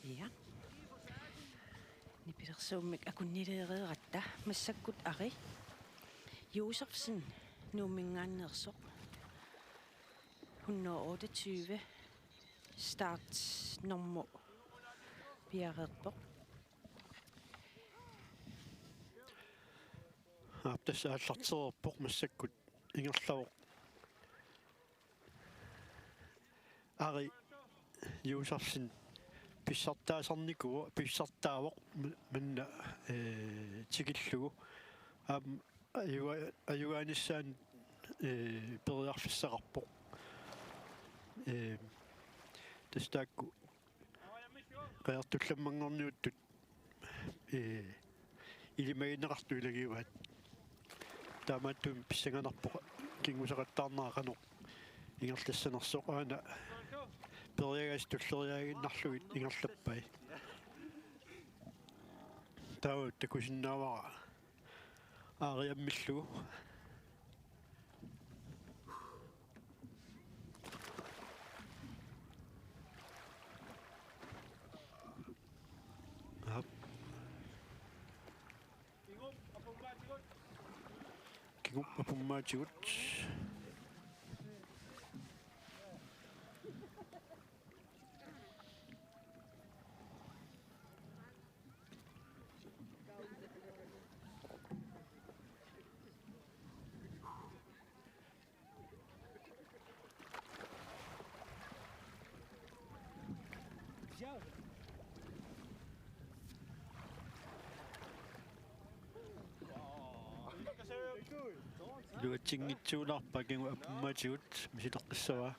Ja. Nipilersuummik akunnileereeratta massakkut ari Josefsen nuumingaannersoq 128 start nummer piareerpoq Aptasaallartererpoq massakkut ingerlavoq ari Josefsen pissartaasarnikua pissartaavoq manna tikillugu ajugaanissaan periarfissaqarpoq tastaakku qeartullammanngorniuttut ilimagинеқарту илагиваат таамааттуми писсаганарпоқ кингусақаттаарнаақанеқ ингерлассанерсоқ аана периагаас туллериаагиннарлугит ингерлаппай таа такусиннаавара аариаммиллугу Kigup apummaatigut luatingitsuularpa kingu apummaatigut misileqqissava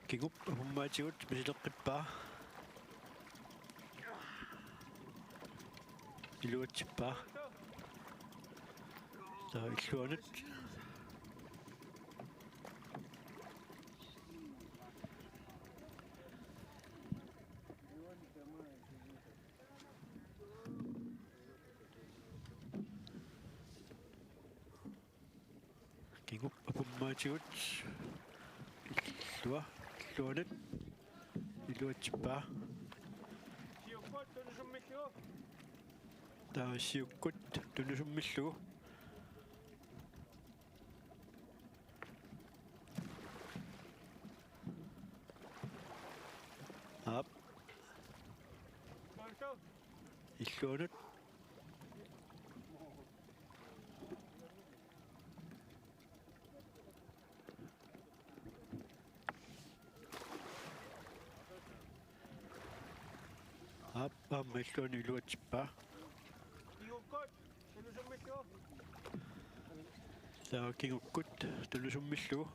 kigup apummaatigut misileqqippaa iluatsippaa taa illuanut kigup apummaatigut illuanut iluatsippaa taasiukkut tunusummilugu aap illuanut aap aammalluani iluatsippaa taa kingukkut tunusummilugu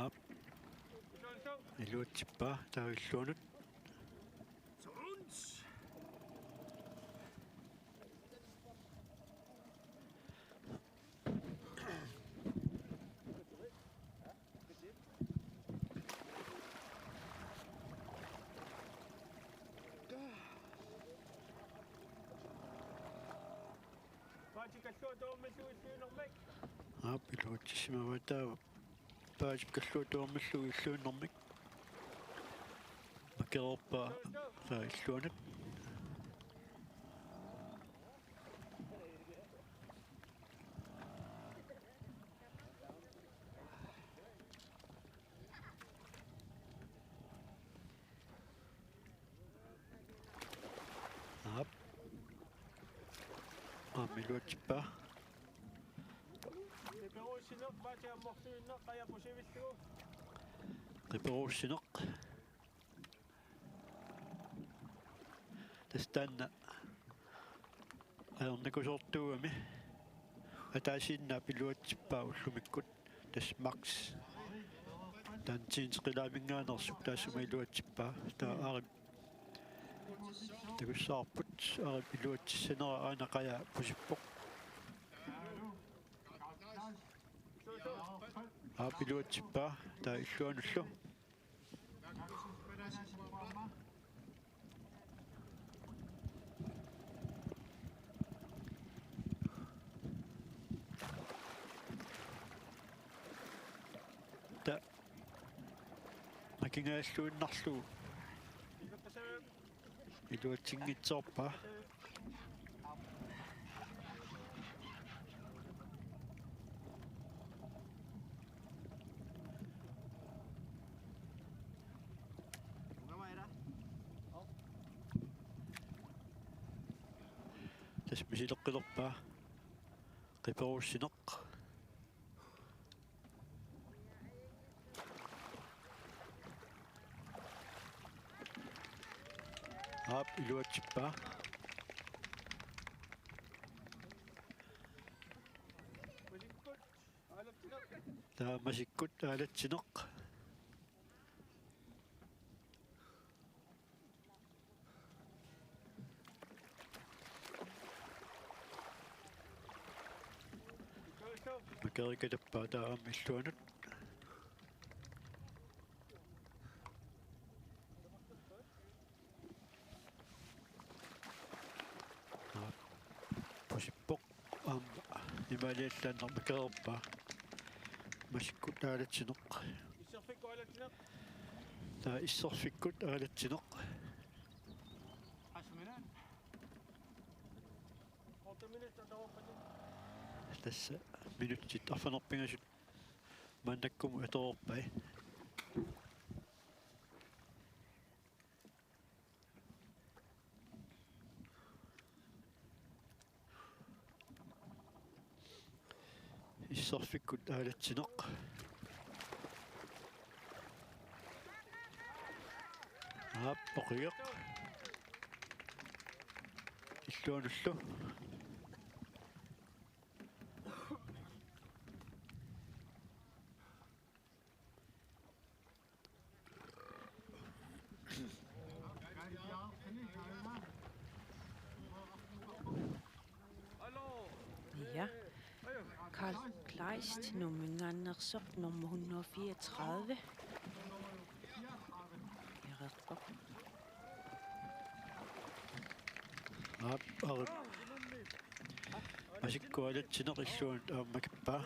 aap iluatsippaa taa illuanut aap iluatsisimavataa paasip kalluutuarmallugu illuunnermik makerorpaa taa illuanut aap aamiluatsippaa qiperuussineq tastaanna aernakusortuugami ataasiinnaa piluatsippaa ullumikkut tas max tantiinteqilaamingaanersuk taassuma iluatsippa taa arip takussaarput arip iluatissanera aanaqaya pusippoq aap iluatsippa taa illuanullu ta makingaalluinnarlu iluatsingitsoorpa tas misileqqilerpa qiperussineq aap iluatsippa taa masikkut aalatsineq makerikatappa taa aam illuanut pusippoq aam imaliallaanner makererpa masikkut aalatsineq taa isserfikkut aalatsineq tassa minutsit arfanerpingasut maannakkumu atororpai isserfikkut aalatsineq aap oqigeq illuanullu Ja. Karl Kleist, nummingaannersoq nummer 134. Piererpoq. aap arip masikkualatsineq illuanut aammakippa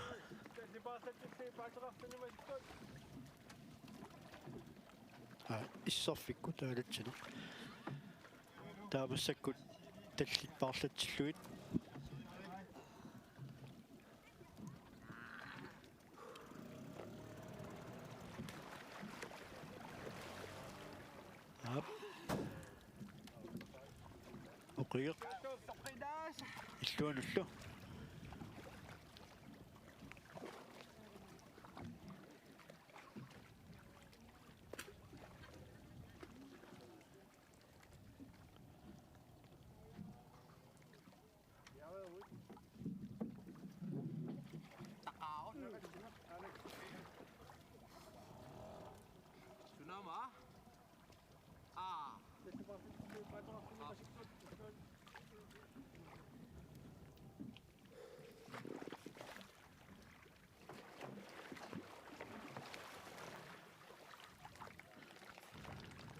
isserfikkut aalatsineq taamassakut tallitpaarlatsilluit aap oqigeq illuanullu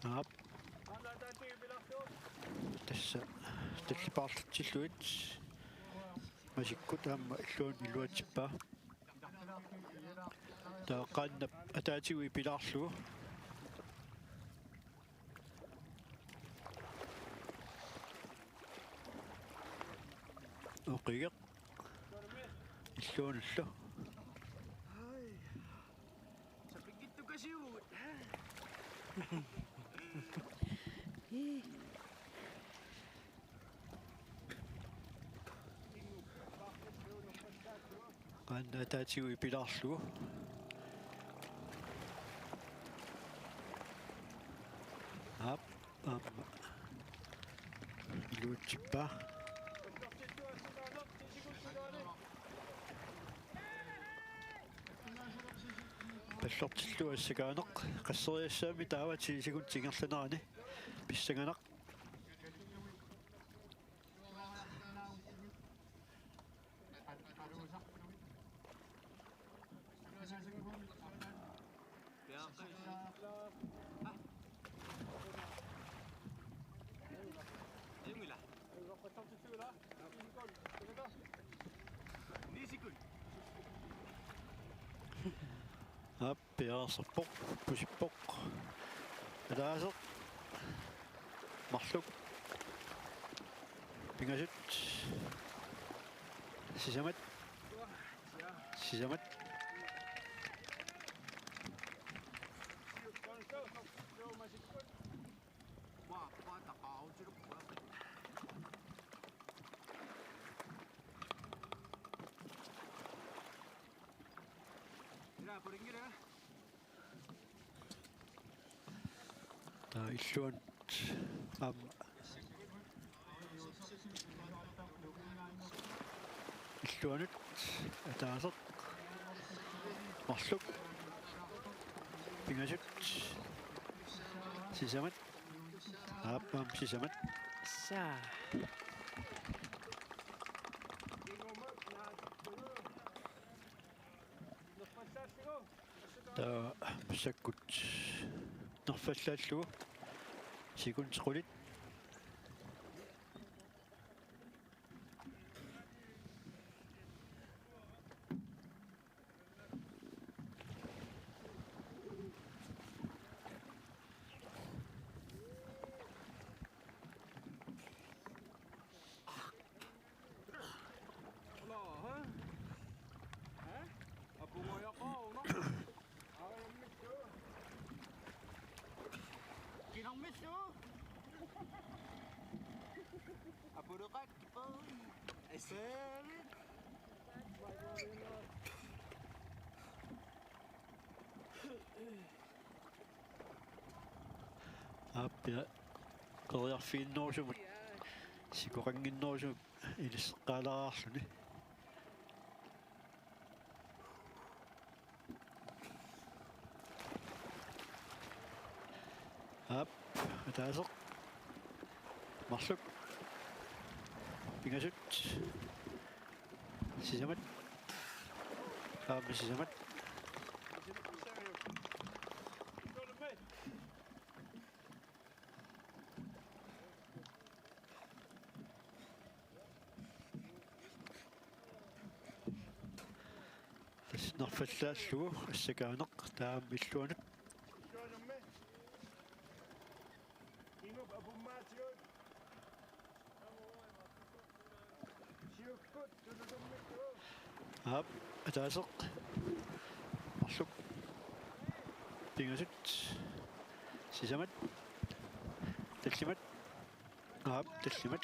aap tassa tallipaarlatsilluit masikkut aamma illuan iluatippa taa qaannap ataatigu ipilaarlugu oqigeq illuanullu qaanna ataatigu ipilaarlugu aap aamma iluatippa qallartillu assakaaneq qasseriassaami taavati sigun tingerlanerani pissanganeq appiaarserpoq pusippoq alaaseq marluk pingasut sisamat taa illuan illuanut ataaseq marluk pingasut sisamat aappaam sisamat saa taa sakkut nerfallaallugu sigun tequlit appia qeriarfiinnoorsugut sikoqanginnoorsugut ilisseqqaalaraarluni aap ataaseq marluk pingasut sisamat aapma sisamat nerfallaallugu assakaaneq taam illuanut aap ataaseq marluk pingasut sisamat tallimat aap tallimat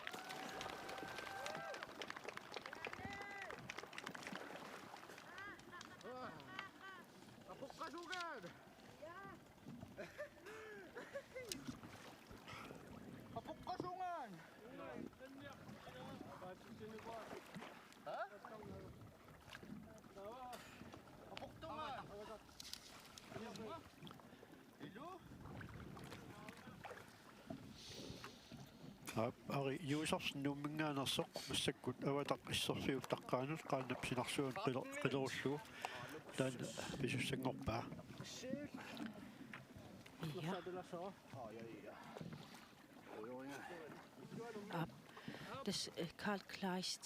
ari juusarsinnuumminngaanersoq massakkut avataq isserfiut taqqaanut qaannapsinarsuun qilerullugu taana pisussangorpaa ja ap das Karl Kleist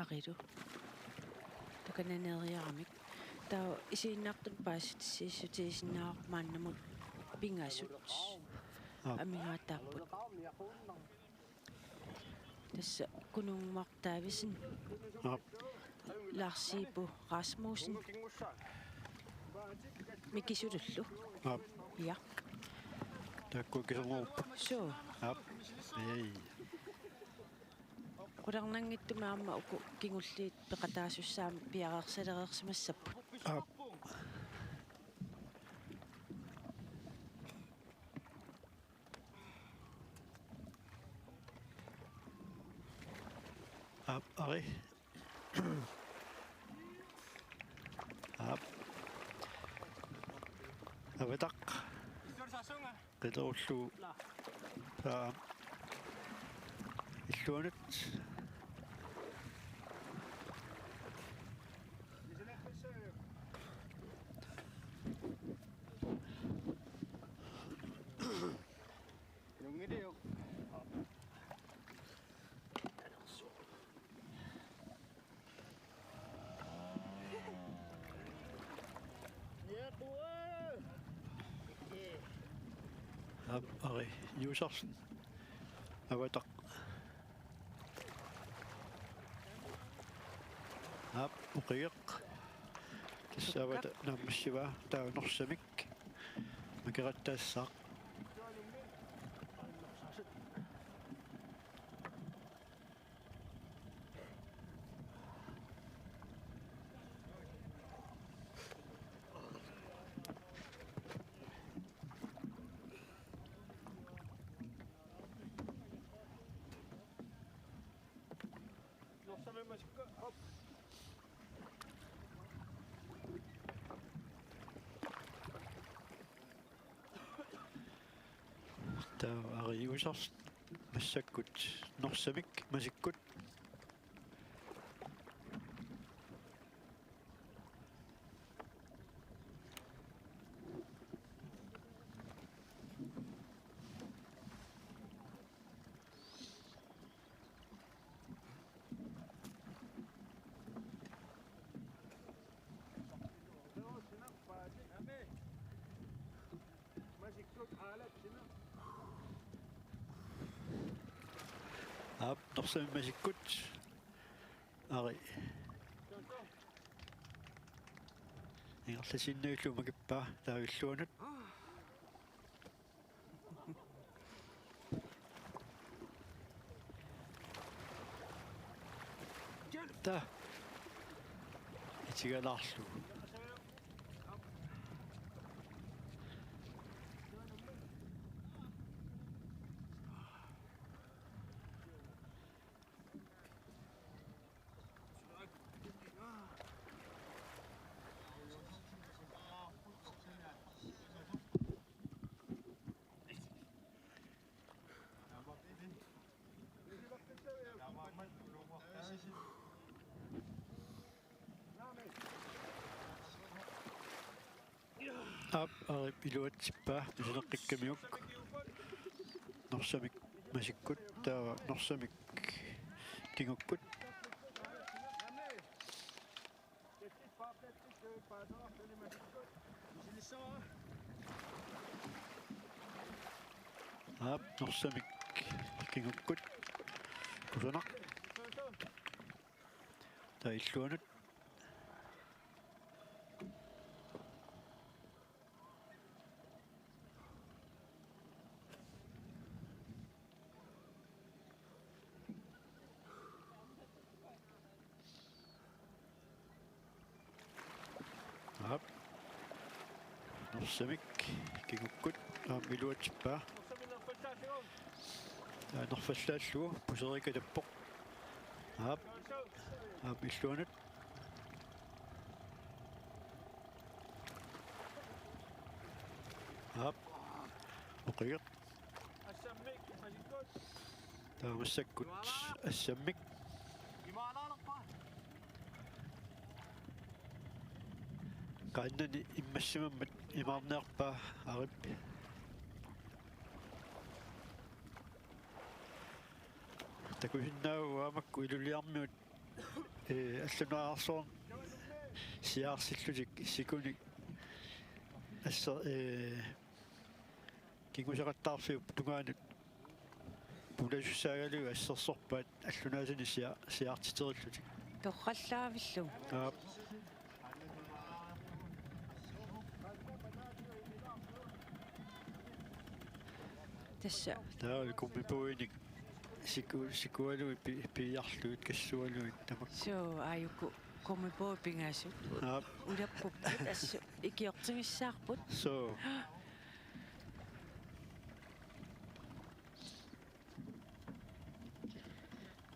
aridu takananeriaramik taa isiinnaartut paasitissisutiisinnaarmaannamut pingasut amigaataapпут tässä kunungmartaavisen Lars-Ibo Rasmussen mikisutullu ja taakkukiserngorpa so aap ei qularnanngittumaamma uku kingulliit peqataasussaami piaqersaleriqsimassappu aap aap ari aap Avataq. Qilorullu illuanut Ari Jusarsen Avataq uqiq tissavata nammassiva taunersamik makerattaassaaq Ari Jusarsen massakkut nersamik masikkut nersami masikkut Ari ingerlasinnuillu makippaa taavilluanut ta itigalarlu Ari piluatsippaa tusineqqikkamiuk nersamik masikkut taa nersamik kingukkut nersamik kingukkut tusanaq taa illuanut nersamik kingukkut piluatsippaa nerfallaallugu puserikatappoq illuanut uqiq taamassakut assammik qaannani immassimammat imaarneerpaa arip takusinnaagu aamakku iluliarmiut аллунаарсуун сиаарсиллутик сикуник асса кигусеқаттаарфиуп тунгаанут пуласуссаагалуга ассерсорпаат аллунаасани сиаартитериллутик торраллаавиллу тасса таа куммипуиник сикуалуи пиарлуит кассуалуит тамак соо аюку коммипоо пингаасут улаппуппут ассу икиортигиссаарпут соо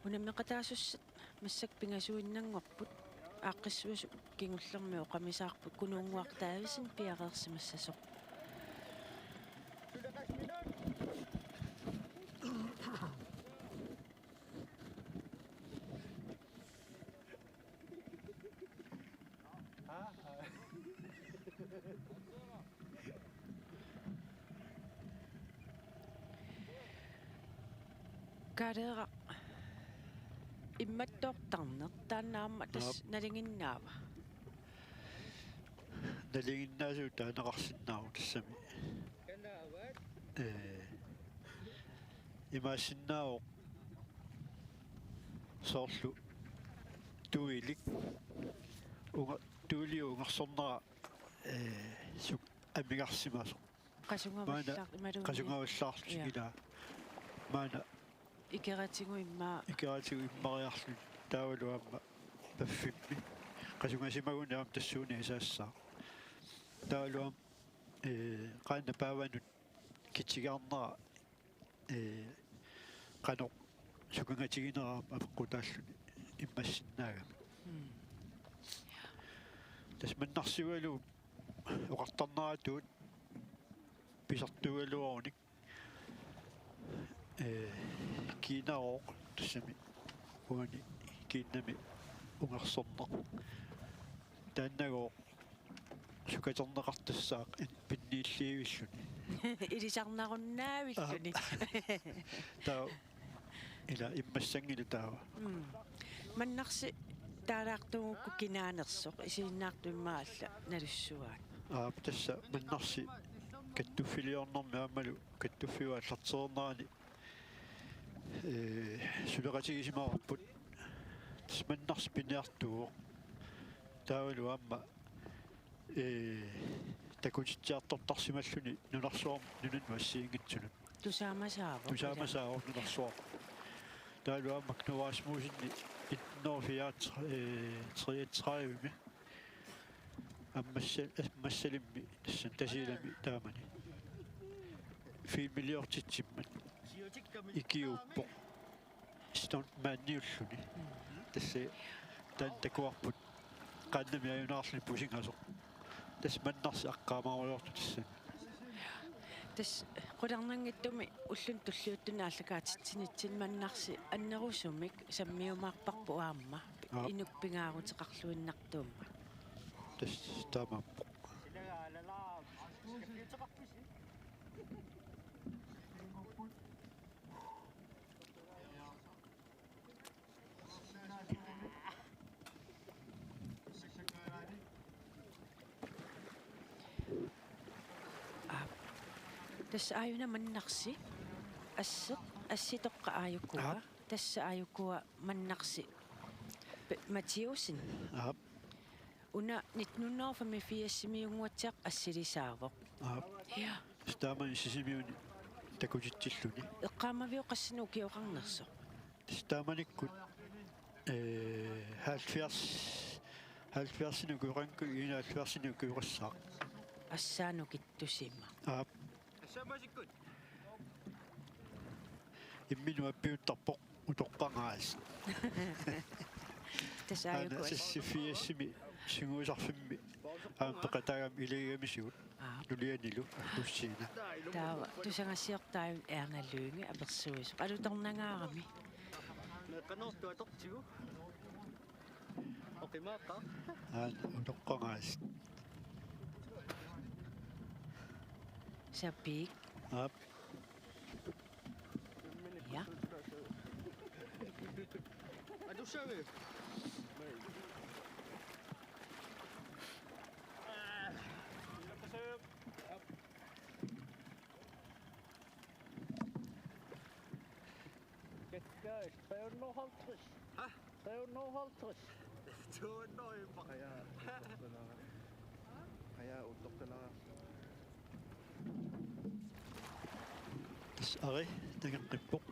унаммеқатаасуссат массак пингасуиннангорпут ааққиссуасу кингуллерми оқамисаарпут кунуунгуартаависин пиареерсимассасоқ Kadera immattortarneq taannaarma tas nalinginnaava. Nalinginnaasuu taanaqarsinnaaru tassami. Imaassinnaaruq soorlu tuilik tuiliu ungarsornera suk amigarsimasoq. Qasungavullaaq imaluunni. Qasungavullaarlu ila maana Ikeratigu immaa ikeraatigu immariarlu taavaluamma paffimmi qasungasimagunaam tassuuni isaassaa taavaluam qaanna paavanut kitsigaarnera qanoq sukangatigineraam apeqqutaalluni immassinnaagami tasmannarsivalu oqartarneratuut pisartugaluarunik kiinarooq tassami uani kiinnami ungersorneq taannagooq sukaterneqartassaaq pinniilliivilluni ilisarnarunnaavilluni. taa ila immassangilu taava Mannarsi taalaartugukku kinaanersoq isiinnaartuimmaalla nalussuaat. tassa mannarsi kattuffiliornermi aammalu kattuffiuaallarteernerani suleqatigisimaqarput tasmannarsi piniartuuq taavalu aamma takutitsiartortarsimalluni nunarsuarm nunun massiingitsunut Tusaamasaavo. nunarsuar taavalu aamma knuaasmuusinni itnoorfiaat 33 аммассалимми тассан тасилами таамани 4 миллиортитсиммат икиуппо стон маанниуллуни тассе тан такуарпут qaannami ajunаарluni pusingasoq tas mannarsi aqqaamaruyortu tassan Tas qularnangittumi ullun tulliuttuna allakaatitsinitsin mannarsi annerusumik sammiumaarparpu aamma inuppingaaruteqarluinnartuumma. tas taamappo Tas aayuna mannarsi asseq assitoqqa aayukkuwa tassa aayukkuwa mannarsi Matiusin una 1985 assilisaavoq. Ja. Staaman sisimiuni takutitsilluni Eqqaamaviu qassinu kiuqarnersoq. staamanikkut 70 nukuranku 71 nukuurassaaq Assaanukittusimma. imminu appiuttarpoq utorpangaas Tas aayukku sissifiassimi singuusarfimmi aampeqataagam iligamissuut nulianilu pussiina taava tusangassiortaayun ernalluungi apersuisoq alutornangaarami. Qanortuatortigu oqimaaqa utorpangaas Sapiik. Ja. adushawe Kekkaas, 350. Hæ? 350. 200 bak. Kaya utok ka lang. tas ari tageqqippoq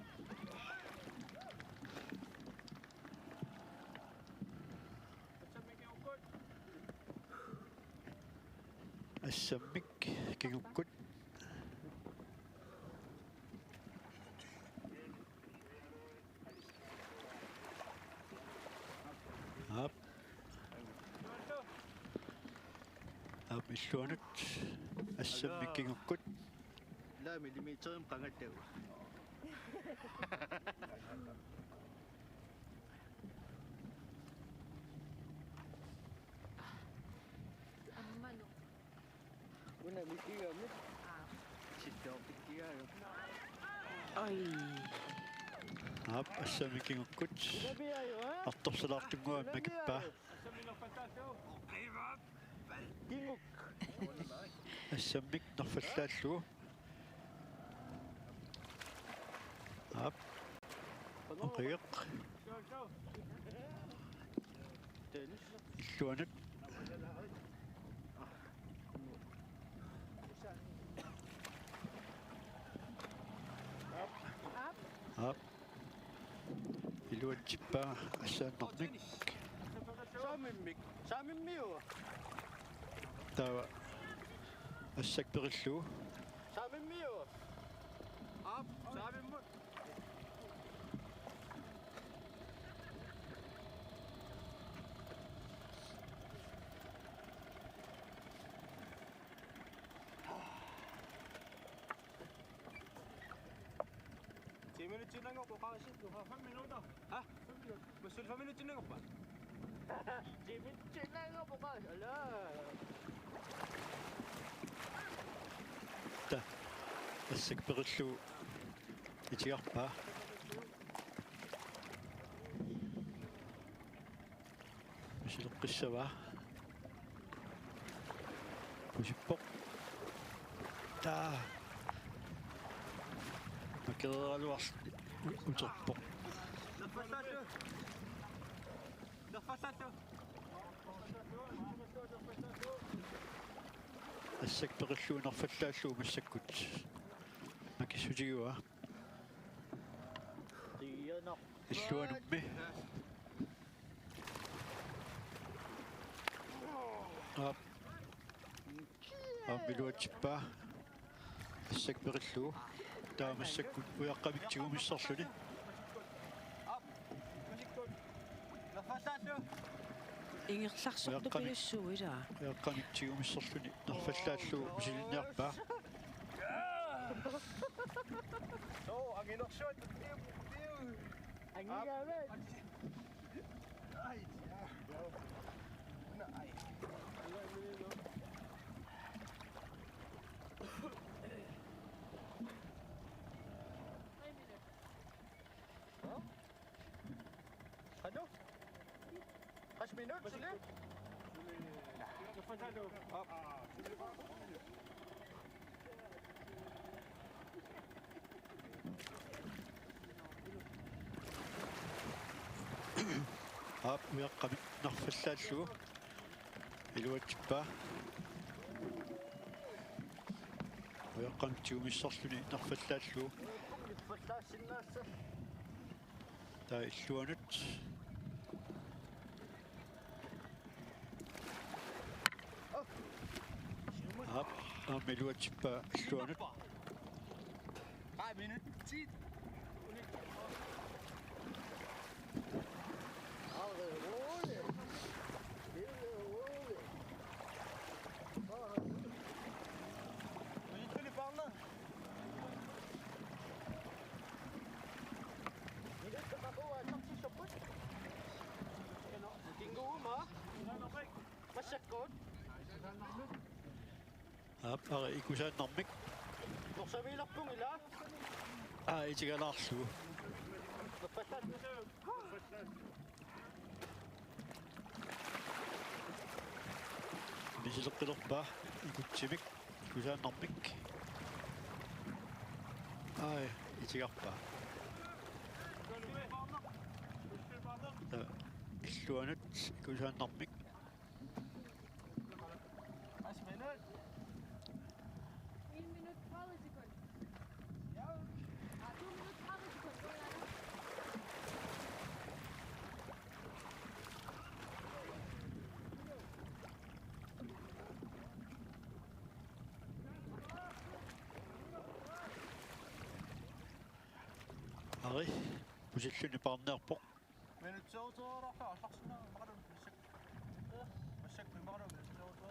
assammik kingukkut illuanut assammik kingukkut La millimeter pangattav. mikigamit. Sittoqikkiaayuk. Ai. Ap assamikingukkut. Nabiayo, ha? Artorsalartunguam makippa. Kinguk. Assamik nerfallaallugu. Ap. Oqiq. Tennis. Illuanut. Ap. Illuanjippa assaannernik. Saamimmiu. Tawa. Assakperillugu. Saamimmiu. Ap, saamimmut. Minuutsin lang ako kasi 5 minuto. Ha? 5 minuto. Mas 5 minuutsin lang ako pa. Dimitsin na nga bukas. Ala. Ta. Assakperillugu. Itigarpa. Masileqqissava. Pusippoq. Ta. Makeraluars uterpoq. Nafasatu. Assakperillugu nerfallaallugu massakkut. Makissutigiua. Tiyanok. Illuanummi. Ap. Ammiluatippa. Assakperillugu. Taamassakut uyaqqamitsigumissarluni. Nafasatu. Ingerlarsortu pilussuita. Uyaqqamitsigumissarluni nerfallaallugu misiliniarpa. Oh, ang inuksyon. Ang gigamit. Ay, na ay. Ano? Kas minut sila? Ap uyaqqamit nerfallaallugu. Iluatippa. Uyaqqamitsigumissarluni nerfallaallugu. Ipatasinasa. Ta illuanut. Ap ammiluatippa illuanut. 5 minut. Sit. Alle rolle. Lille rolle. Minut ni parla. Hindi ka makuha ng sisapot. Tinggo ma. Masakot. Ap ara ikusaannermik. Nuksamilak kong ila. Itigalarlugu. Napatan. Misileqqilerpa ikutsimik ikusaannermik. Ai itigarpa. Ta illuanut ikusaannermik. 5 minut. 1 minut 30 sekunder. 2 minut 30 sekunder. Ari pusilluni parnerpoq. Minut sauto rafa. Laksuna maqadun massak. Massak maqadun sauto.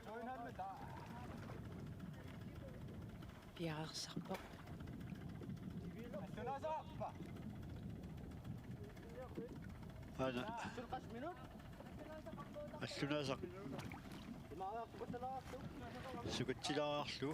Join han med da. Piaqersarpoq. Tunasa pa. Ana Sulkas minut. аллунасақ сукатсилааарлу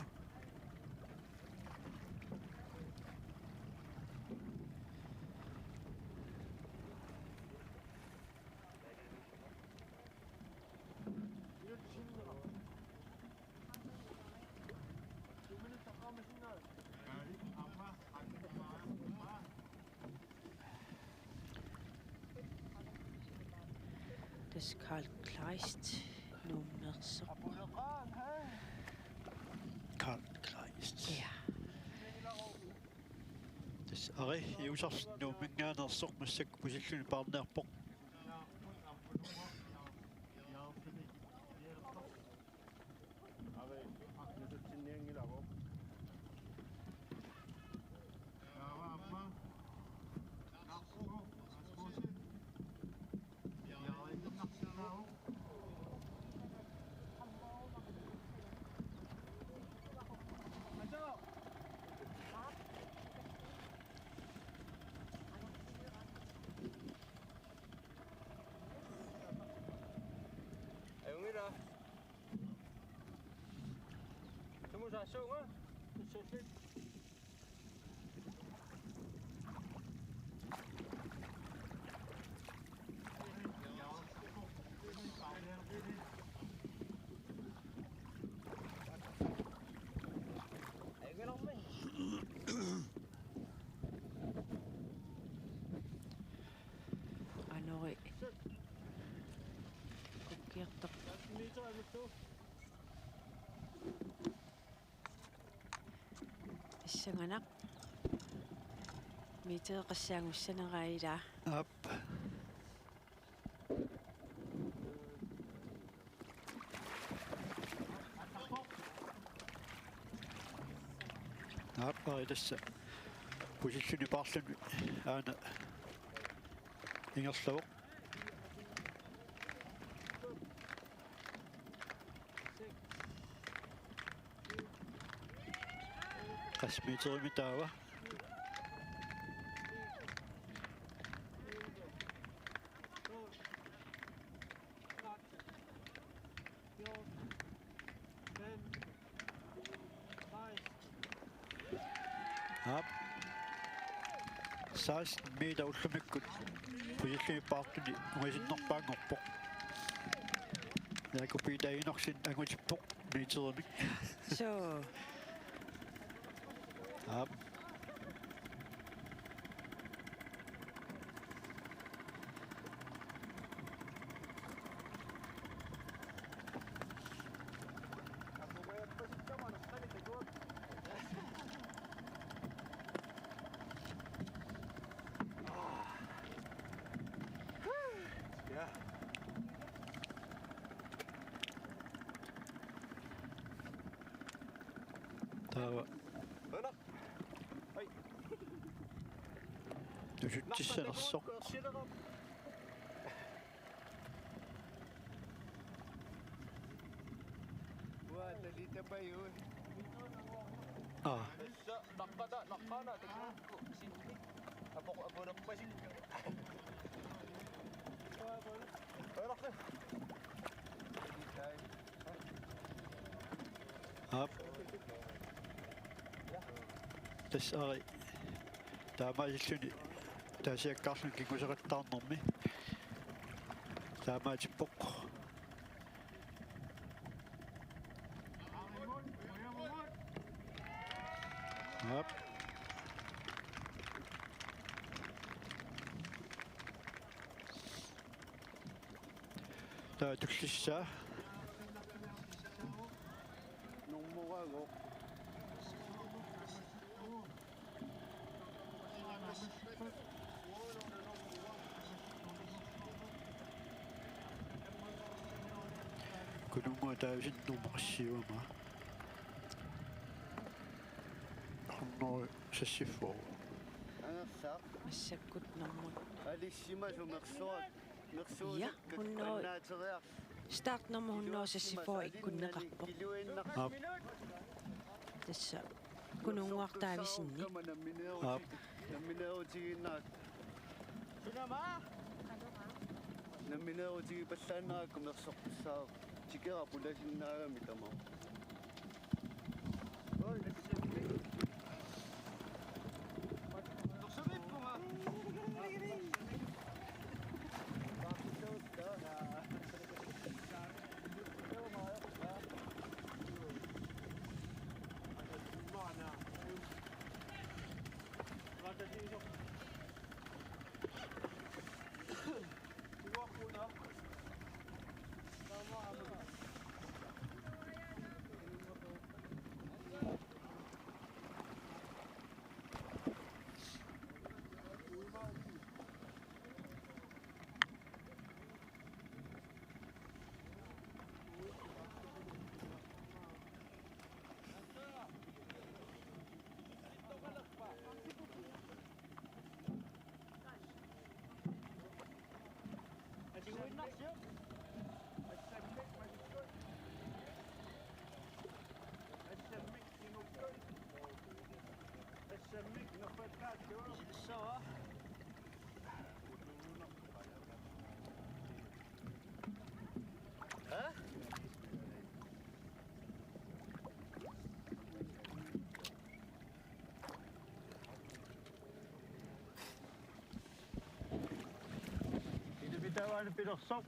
Das Karl Kleist nummersorpaq. Karl Kleist. Ja. Тас ари иусарсиннуу мингааnerсоқ массак пусиллуни парнеарпоқ Ayungila. Temu sa sunga. Susit. Ayungila mo. Anori. Kukkiartaq. Issanganaq. Miteeqassaangussanaраилаа. ап аппари тасса пусиллуни парлуни аана ингерлавоқ асмитерими таава ап 16 meter уллумиккут пусиллуни парлуни уисиннерпаангорпоқ якупитаинорсин агутиппоқ митеримик Så ап таава тусуттиссанерсоқ Nakana. Ako na pa sila. ап тас ари таамааллуни таасиаккарлун кикусеқаттаарнэрми таамаатиппоқ ап таа туллиссаа kununga taavisinnumaqassiuama ornor sassiffor massakkut nermut. алиссимасумерсуат Ja, start nummer 100 sassifor ikkunneqarpoq. ап Tassa kununguartaavisinni. ап Naminautigi passaannaakkum ersorpissaaq tikera pulasinnaagami tama. Bitawan ang pinuksok.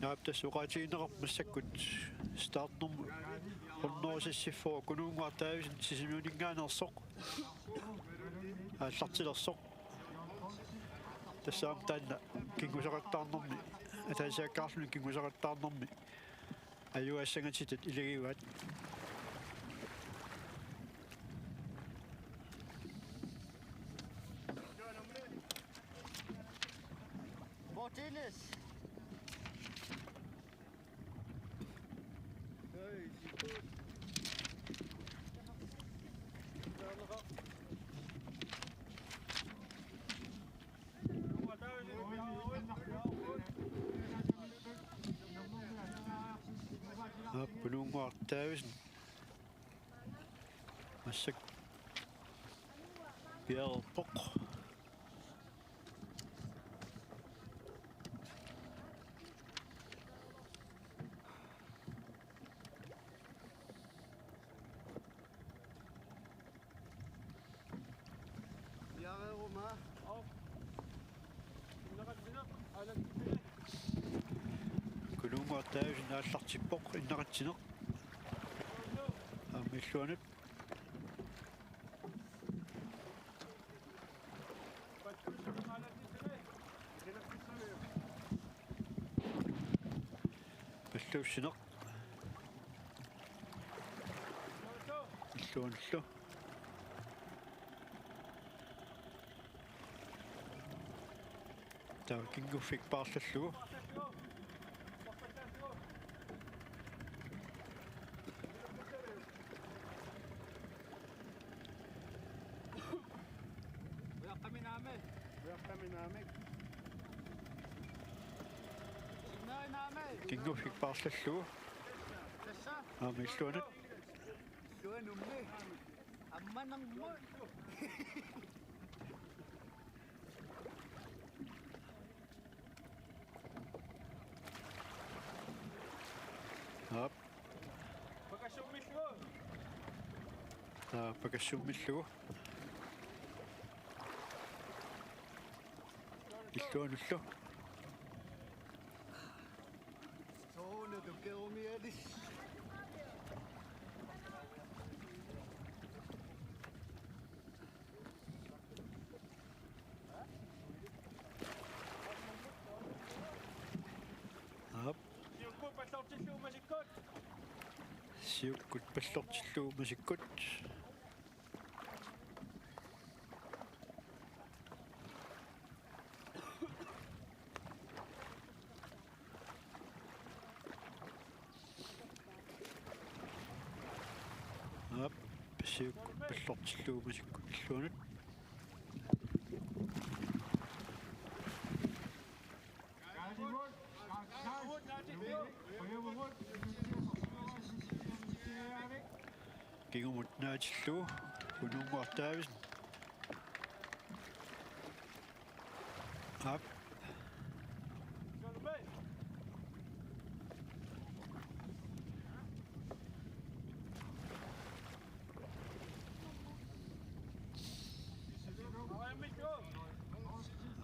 Naaptasuqaatigineqarp massakkut startnum qunnuusissiffuga kunuunguartaavisin sisimiuninngaanersoq aallartilersoq tassaam taanna kingusaqattaarnermi ataasiakkaarluni kingusaqattaarnermi ajuassangatitat ilagiguat Martinez. kunuunguartaavisin massak pialerpoq Yareeruma. kunuunguartaavisin aallartippoq innaqatsineq aamilluanut аллууссинеq илluунлу таа кингуффик паарлаллугу кингуффик паарлаллугу аамилluanут Luanummi. Ammanangmo. ап пакассуммиллугу илluaнуллу Soona tukerumialis. ап сиуккут паллортиллуу масиккут ап сиуккут пиллортиллуумасикку иллуунат кигумут наатиллуу унуумуартаавис ап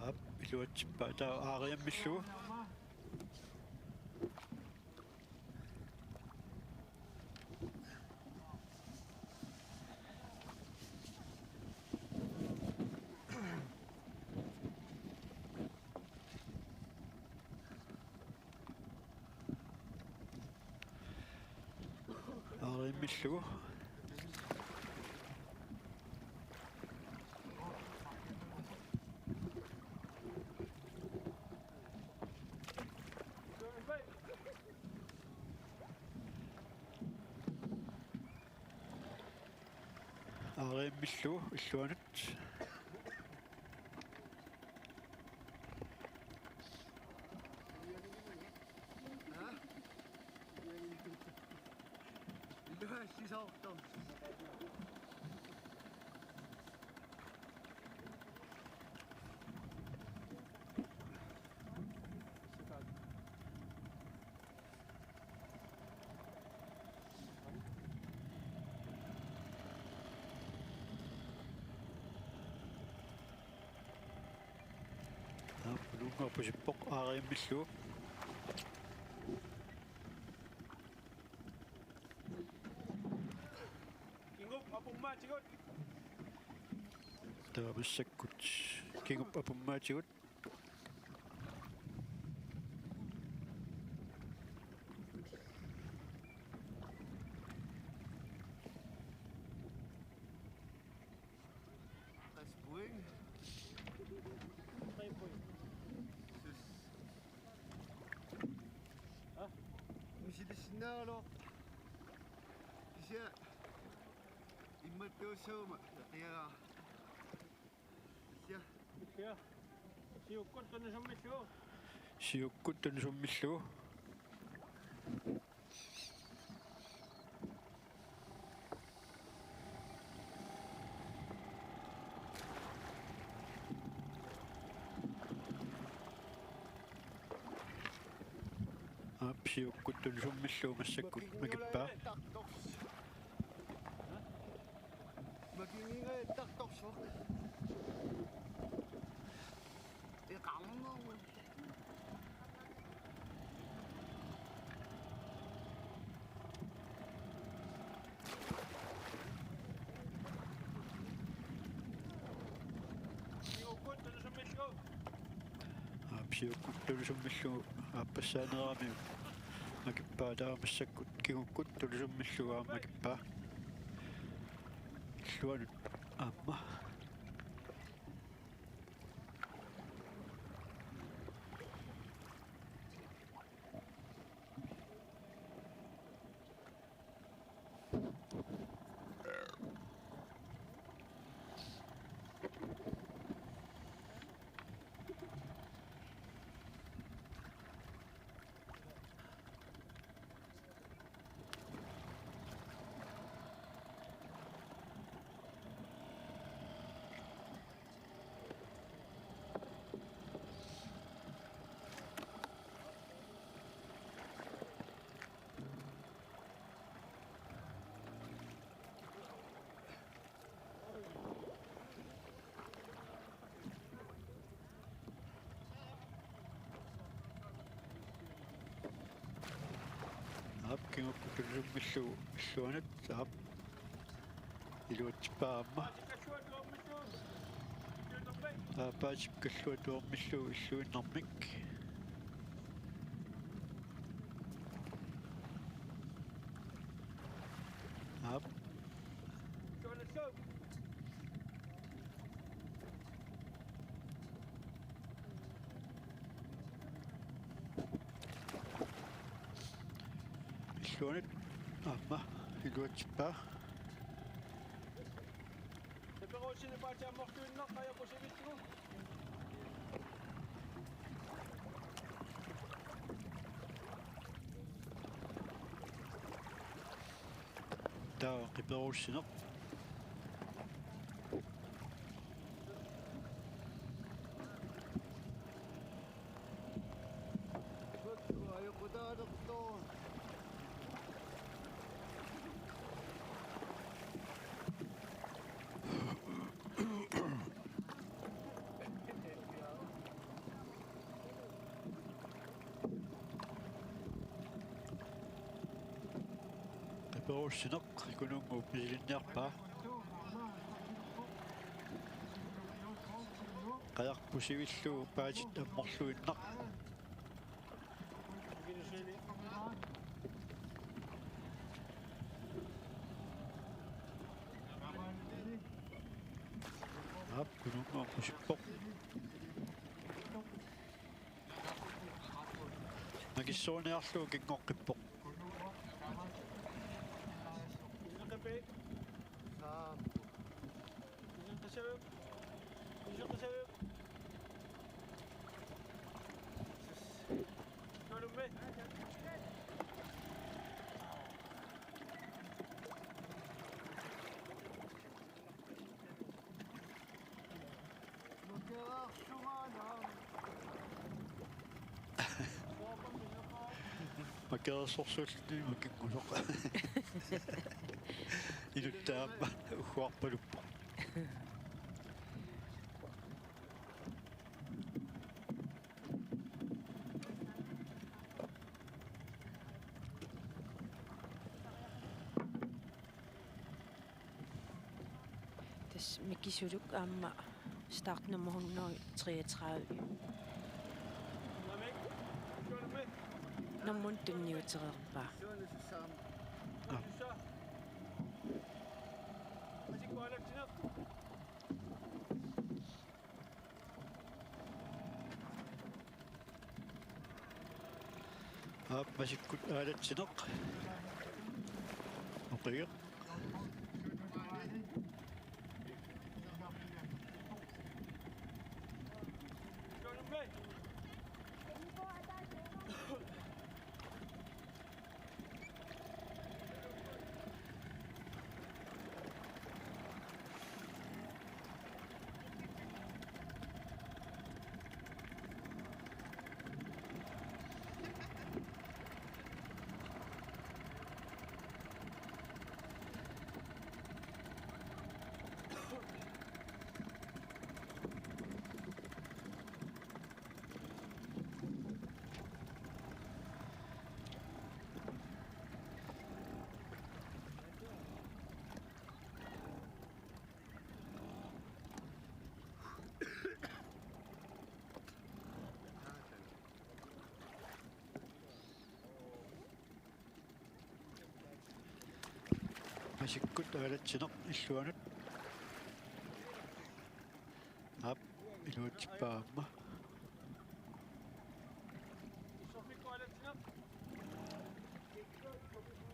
ап илуатсиппа таа аариаммиллугу аариаммиллугу аариаммиллугу иллуанат Illuha sisaortam. нунгапусиппоқ аариаммиллугу Kingup, apumma, chigot. таамассаккут кигуп апуммаатигут Kaspuing. Sus. Misilisinaalo. Kisia. Immattuussuuma taqiaga. Kisia. Kya? Siukkut tunne sommissu. сиуккут танусуммиллугу апсиуккут танусуммиллугу массаккут макиппаа Makinga tartorsuaq. Iqarnerwa. Siukkut tunne sommissu. апсиуккут танусуммиллугу ааппассаанераами макиппаа таамассаккут кигуккут танусуммиллугаа макиппаа иллуанут аама ап кигуккут танусуммиллугу иллуанат аап илуатсиппаама Tikassuat luommissu. Kyutoppe. аапаатиккаллуатуормиллугу иллуиннэрмик ап Kyulissu. иллуанат аама илуатсиппаа sinne paatsi amortuinnaqqa ja pusivitlu. Tää on kiperuussina. Kuttua joku taadottoon. Kiperuussina kunungu pilinnerpaa. Qajarpusivillu paatit ammorluinnaq. Kunungu pusippoq. Nagissuuniarlu kingoqqippoq. Ilqapi. Saampu. Ilqasavuk. Ilqasavuk. Numme. Makeersorsuulni makinggusoq. Inuttaamma uhuarpaluppo. Tas mikisuluk aamma start nummer 133. Namek. Numme. Nammun tunniutereerpaa. Suona se saampu. Tussa. Asikkualaksina. Masikkut aalatsineq. Oqiga. Numme. Masikkut aalatsineq illuanut. Iluutippaamma. Sofikkualaksina.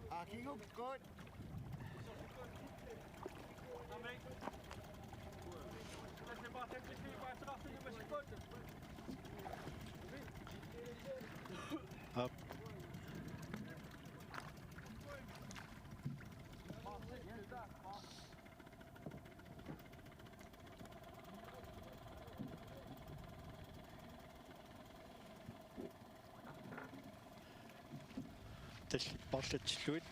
Akiukkut. Namek. Tässä paatsi paatsi masikkuut. Talliparlatsilluit.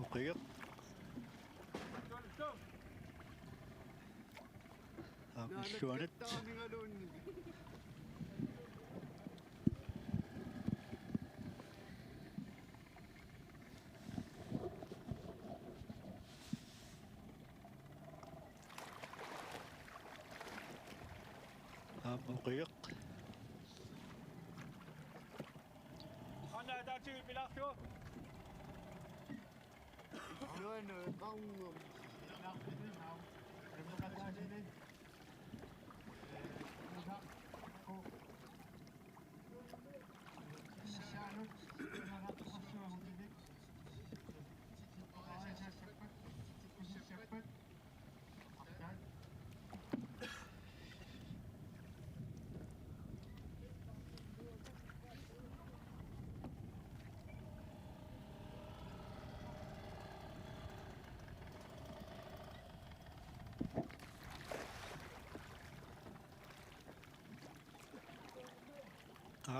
Oqiga. Illuanut. Taamingalun. Oqiga. Anna täytyy pilahtua. Suona kaungum.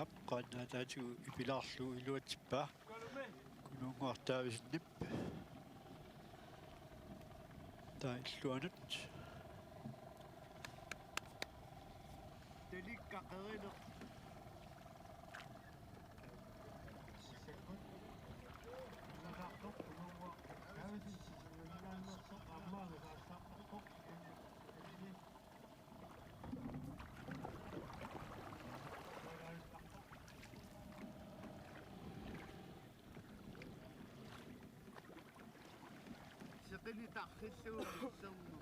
Ap qannaataatu ipilaarlu iluatippa. Kunuunguartaavisnip. Taa illuanut. Delikkaqqerilu. Seqini taqqissuulissernu.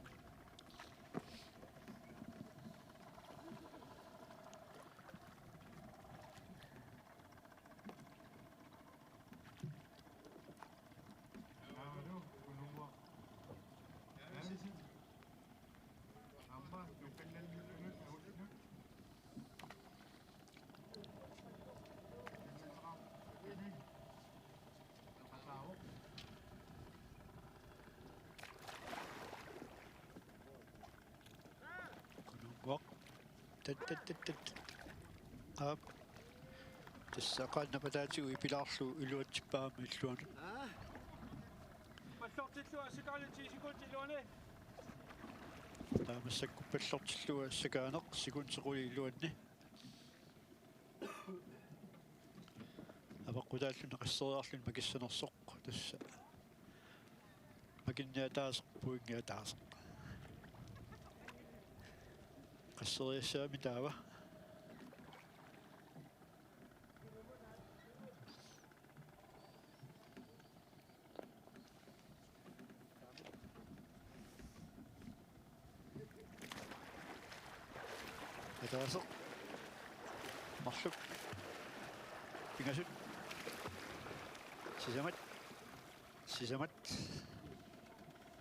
Kunuunguaq. Tat. Ap. Tassa qannapataatu ipilaarlu iluatippaama illuanut. Pallortillua sikalutiisikuntiluani. Taamassakkuppallortillua sakaaneq sikuntequli illuanni. Avaqqutaalluna qasseriarlun makissanersoq tassa. Makinniataaseq puingiataaseq. Qasseriassaami taava. Ataaseq. Marluk. Pingasut. Sisamat.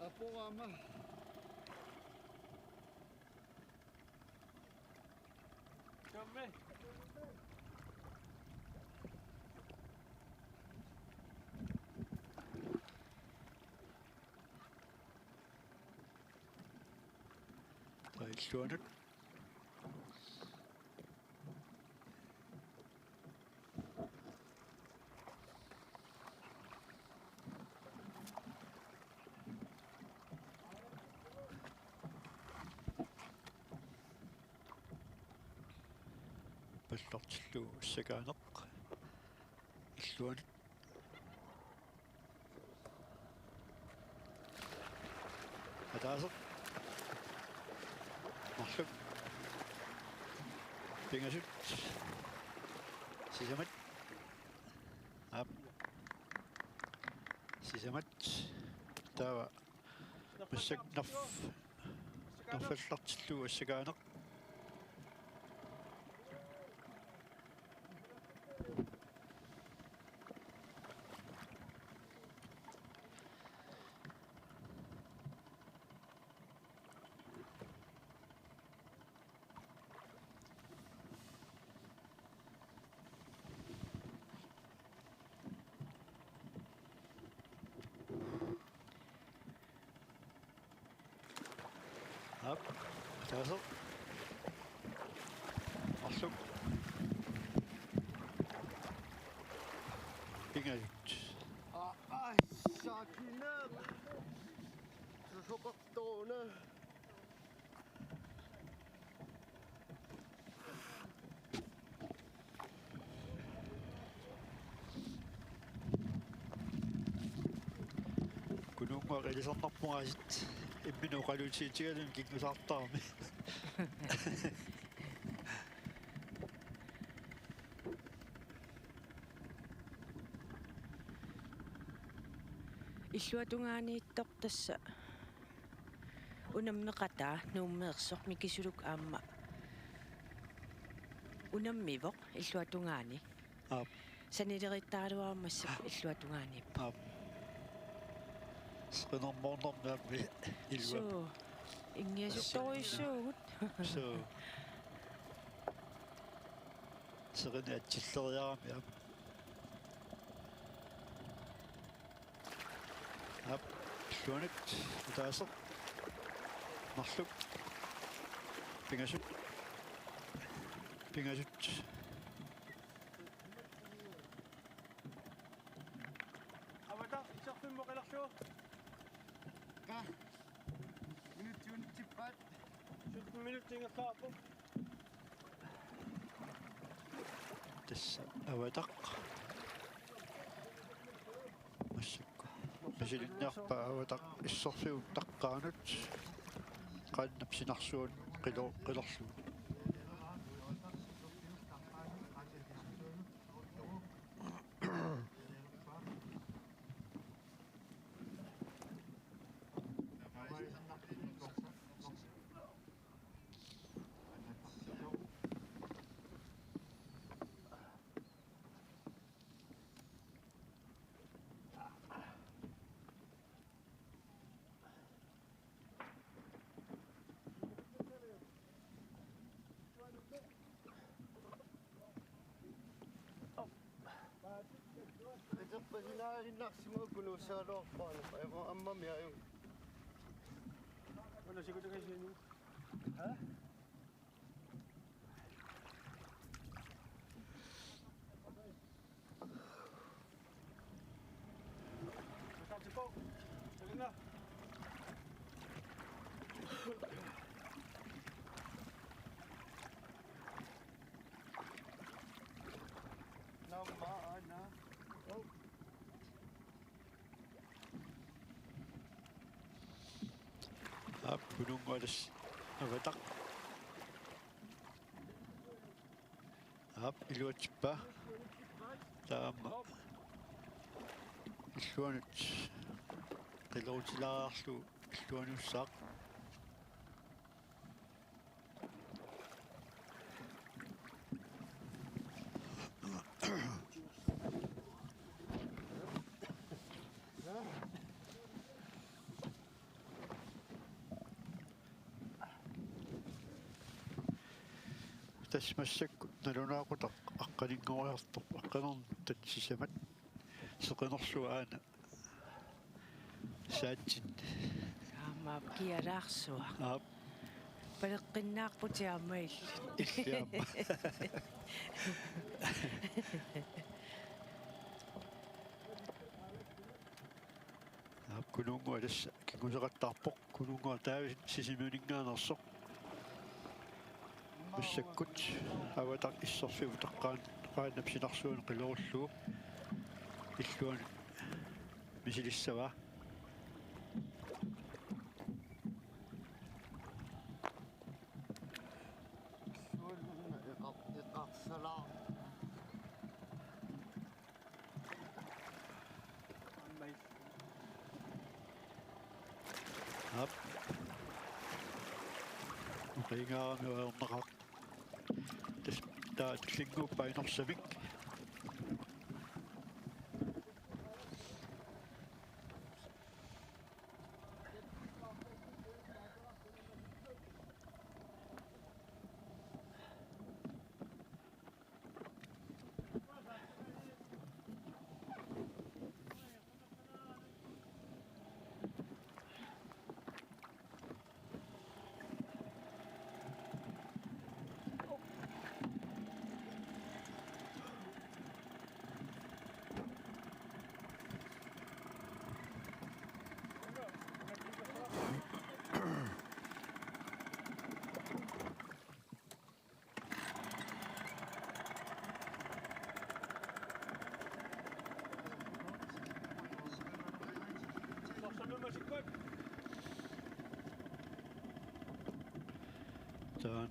Apuama. Kamme. Taa illuanut. Pallortillu sakaaneq. Illuanut. Ataaseq. Marluk. Pingasut. Sisamat. Ap. Sisamat. Taava. Massak nafallartillu assakaaneq. Ap. Ataaseq. Marluk. Pingasut. Sakina. Susoqartoona. Kunuunguaq ilisarnarpungasit. Imminuqalutiitigalun kiknusartaarmi. Illuatungaaniittoq tassa unammeqataa nuummeersoq mikisuluk aamma unammivoq illuatungaani Ap. sanilerittaaluarmassaq illuatungaanippa Ap. Sqenermornernaammi illua. so ingiasuttoriussuugut So. Seqini atilleriarami ap. Ap. Illuanut. Ataaseq. Marluk. Pingasut. mo kay Laksyo. Ka. Minute yun tipat. Shoot minute tinga kapo. تس أودق مسك مثل النقبة أودق الصفي ودقانت قد نفسي نحصون قلصون Ito pa hinahinak si mga gulo sa ropa. Ay mga amam ya yung Wala siguro kayo sino. Masabi po. Sige na. namaan na. Oh. gunung alas أودق إلوت با تام إلوانت قلوت لاحلو إلوانو ساق تسمسك نلونا قطق أقلين قوارطب أقلون تتسمت سقنصو أنا ساجن ما بكي راخسوا برقناق بتعمل إسلام كلونغو لسه كنقول غطابق كلونغو تاوي سيسيمونينا نصق مسكت أو تاق الصفي وتقان قاعد نمشي نحصون قلوشو إسلون مثل السوا Up. Okay nga nakak. Linggo pa ng sabik.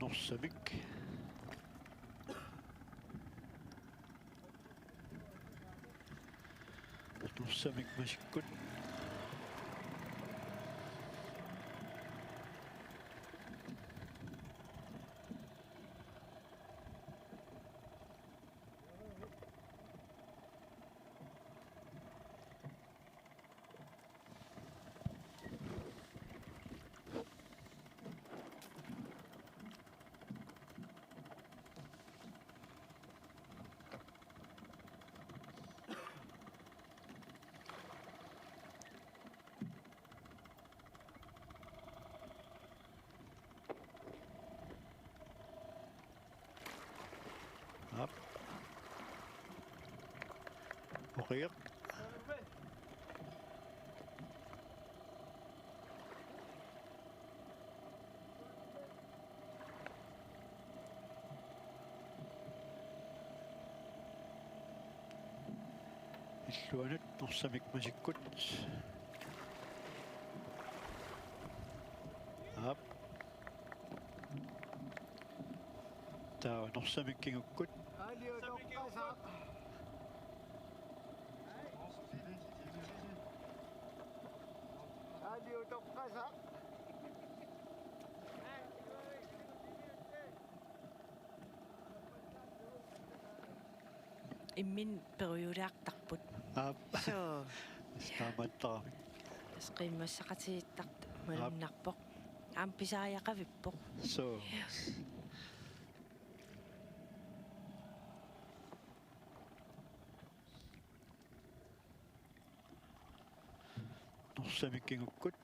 نص بك نص بك مشكل Okay. Alluanut norsamik masikkut. Ap. Tao norsamik kingukkut. Alio tokkasa. Alio tokkasa. Immin periudaaqtarput. Ap. So, Stamattaramik. qimmassaqatiittart malunnarpoq. Aampisaajaqavippoq. So. Norsamik kingukkut.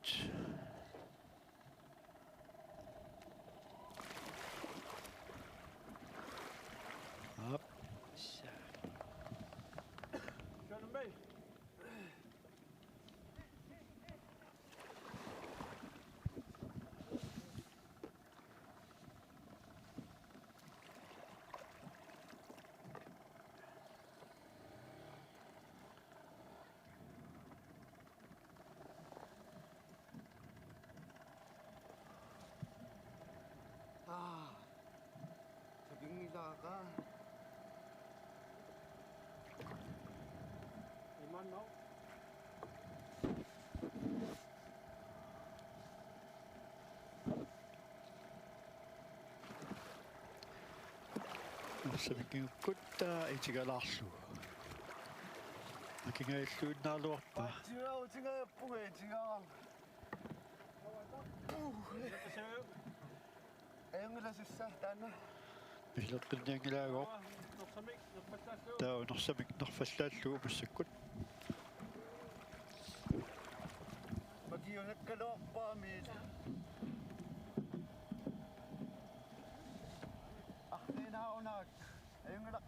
Ap. So, Kör mig. Sabingilaka. Iman mo. Norsamik kingukkut itigalarlu. Akingailluunnaarluarpa. Tinga punge tinga. Ayungila sissa tana. Mihlerqinniangilaagoq. Norsamik, norfattaslu. Tao norsamik norfallaallu massakkut. Magiyunakkaluarpaamiit. Ahninaunak. Ayungila.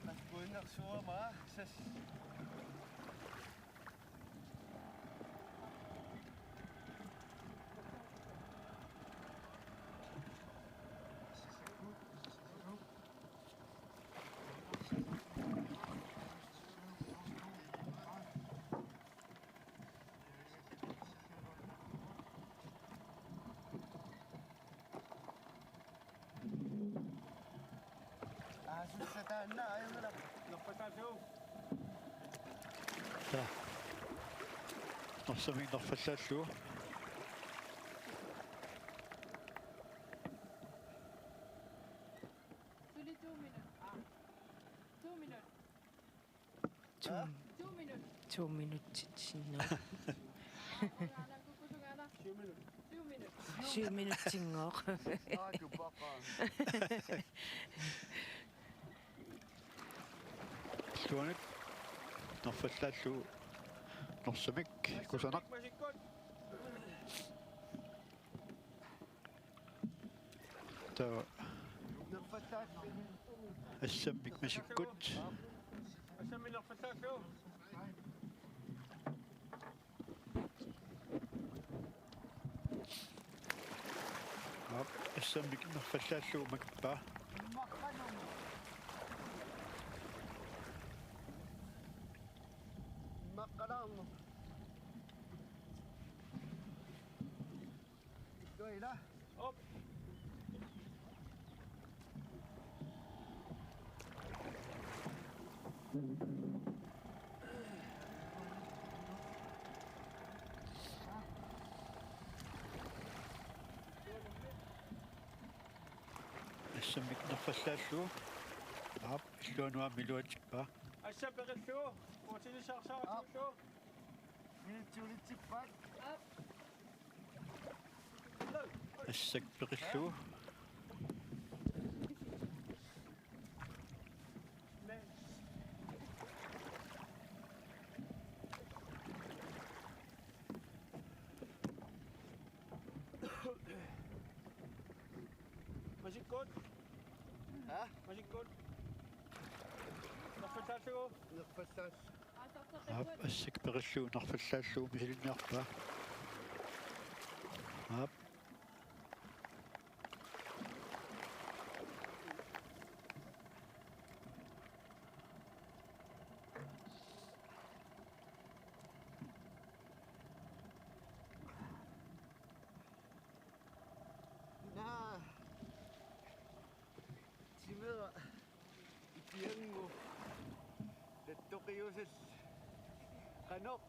Naskuinnak suama sas. Susah tana ayungila. Norfattaslu. Ta. Norsamik norfallaallu. Tuli 2 minutes. 2 minutes. 2 minutes. 2 minutes sinno. Ana kukusungana. 2 minutes. 2 minutes. 7 minutsingoq. Aduh baka. Alluanut norfallaallu norsamik kusanaq. Masikkut. Tao Nagfatat. assammik masikkut. Asami norfattaslu. Ap. Assammik norfallaallu makpa. Makalang. Ito ila. Op. Assammik norfallaallu. Ap. Illuanua miluatikpa. Assapeqillu. Utini sharsaaqullu. Minitsulitsipat. Assakpeqillu. Masikkut. Ha? Masikkut. Norfattaslu. Nagfatat. Ata Ап ассик периллуунарфаллааллуу мисилинниарпаа. Ап Na. Simera. Itiangu. Tattoqiusal. Qanoq.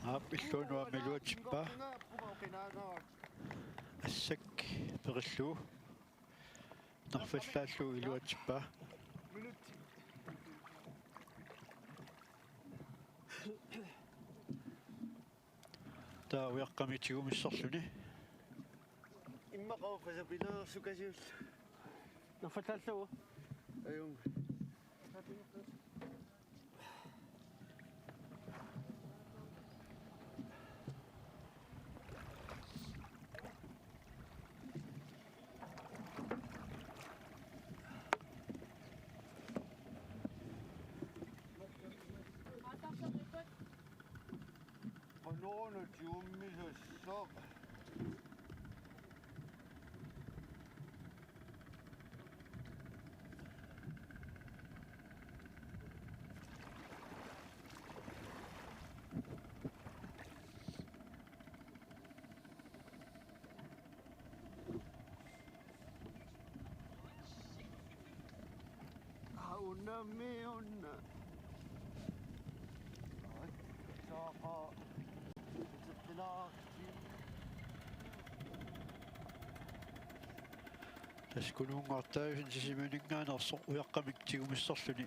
ап иллуунуа милуатиппаа. Ассак периллуу нарфаллааллуу илуатиппаа. Таа уяққамитигумиссорлүни. Иммақауфаса пилерсукасиул. Нафатааллуу. Аюн. Qanoonu tiummisussoq. Unna. Saqa. Таскунуунгаартаавин сисимунингаанерсо уяққамиктигумиссорлүни.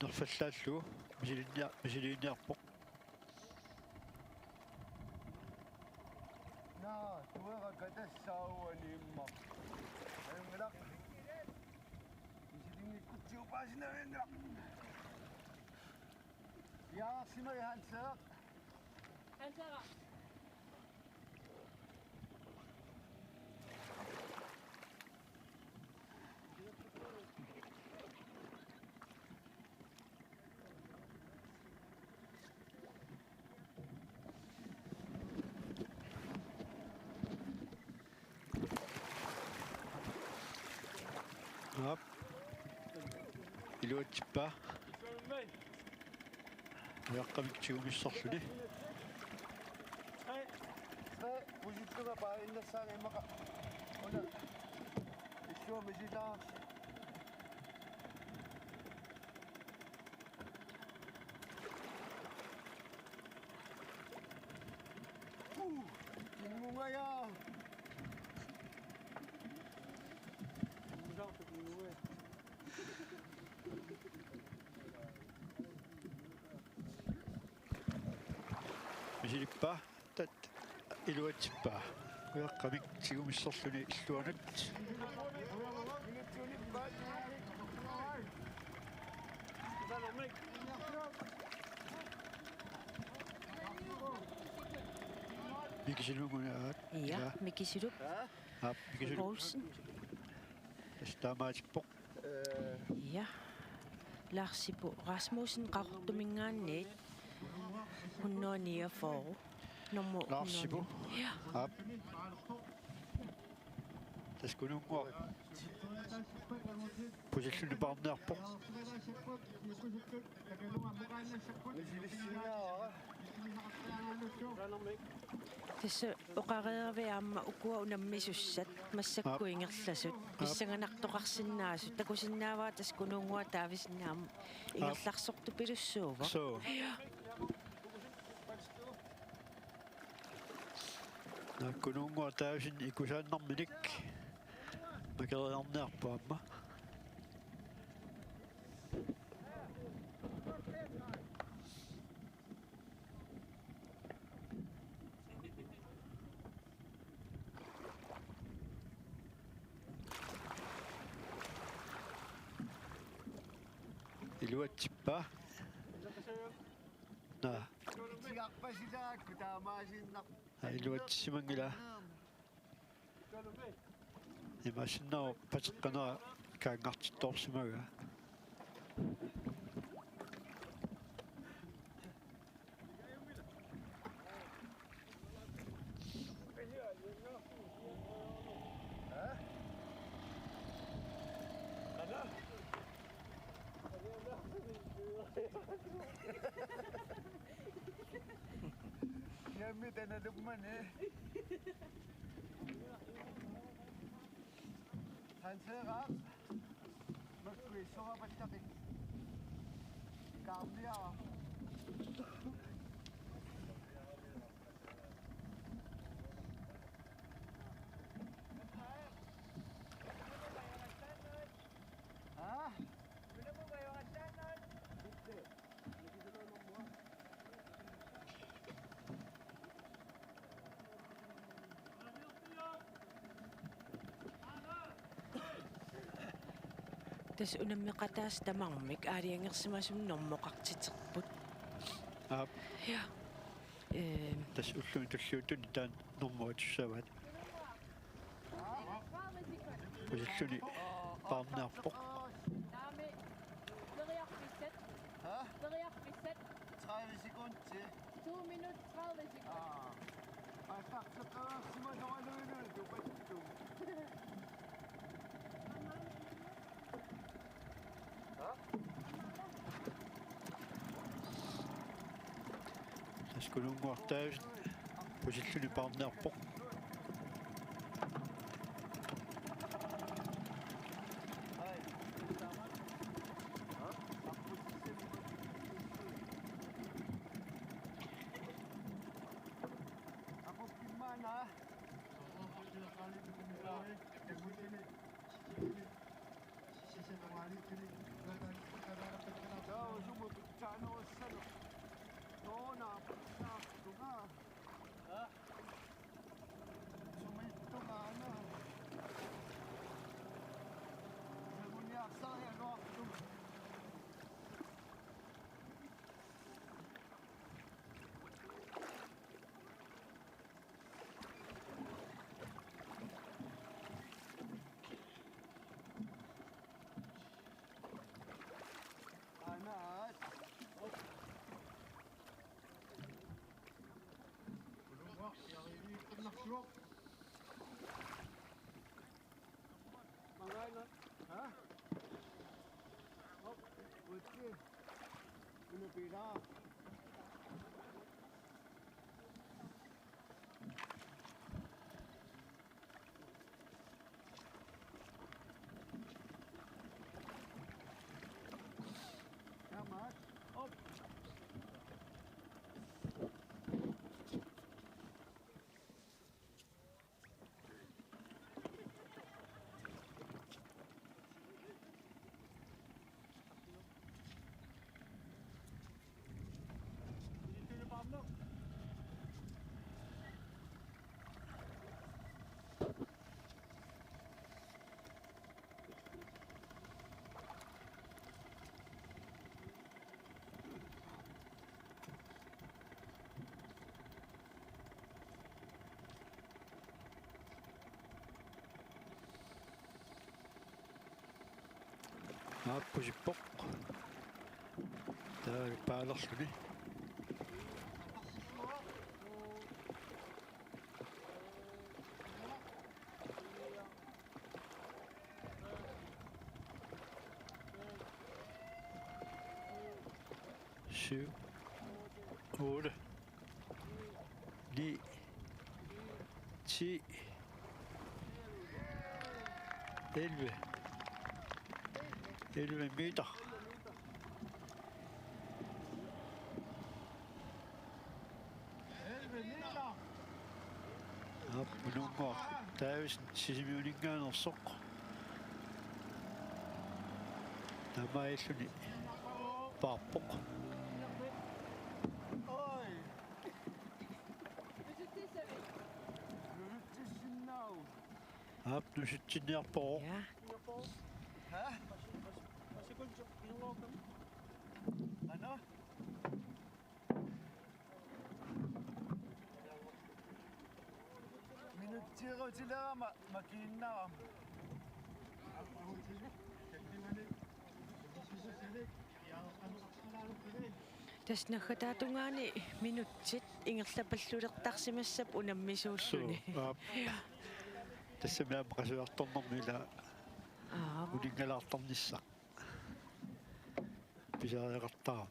Нерфаллааллуу мисилинниарпоқ. Na, tuera katassauani imma. Ayungalaq. Isilingikkutiupaasinaanna. Yaasima yahansaaq. Ansara. Ап илуатиппаа. уяққамиктигумиссорлүни. Pusittuga paarinnassaan immaqa. Ona. Issua misilaars. Kinnungaya. Мисилиппаа тат илуатиппаа. уяққамиктигумиссорлүни иллуанат. Микисилугунаат. Ja, Mikisilup Ап микисилу. Poulsen. Стамаатиппоқ. Ja. Larsipu Rasmussen qartumingaanniit 149 nummer Larsipu. Ja. Ап. Таскунунгуа. Посиллуни парнеарпоқ. Misilissingaara. Tässä oqareerviaamma ukua unammissussat massakkuingerlasut pissanganartoqarsinnaasut takusinnaavaa taskunuungua taavisinnaam ingerlarsortu pilussuuva. So. Nakkunungua taasin ikusaannarminik. Makeriarnearpaamma. iluatippa na Siakpa sila, kutama sinnak. iluatissimangila имассиннаа патеққанера каангаартитторсимага Yami tanadugman eh. Hanserat. Magkwisoga pataki. Kambia. Ha? тас унаммеқатаас тамармик аалиангерсимасум нормоқартитерпут аа я тас уллуни туллуутун таан нормуатуссават уллуни паарнаарпоқ Name. Deriaqpisset. Ha? Deriaqpisset. 30 sekunder til. 2 minutter 30 sekunder. Ah. Aftaktaqa simadoaluinu tuqattu. тас кулунгуартаавис уллуни паарнаарпоқ Hai. Ha? Aku sisi Aku gimana? Jauh semua bencana wasal. Nona, tunga. Ha? Semua itu mana? Semuanya saya waktu. Anak. Mangalan. Ha? Hop, putih. Ini pira. Mas. Hop. ааппусиппоқ таа паалерлуни syv, 8, 9, 10, 11 meter. Op med nummer. Der er jo sådan 10 minutter og sok. Der er meget sådan bare buk. Oi. Pysyttiin se vi. Nyt sinau. Op nu sit ned på. ja Ha? Masikol, pinulog kami. Ano? Minutiro sila makina. Tas nagkatatungaani minutsit ingerlapallulertarsimassap unammisууlluni. Tässä minä makasuartornermila uningalartarnissaq. Pisariaqartaa.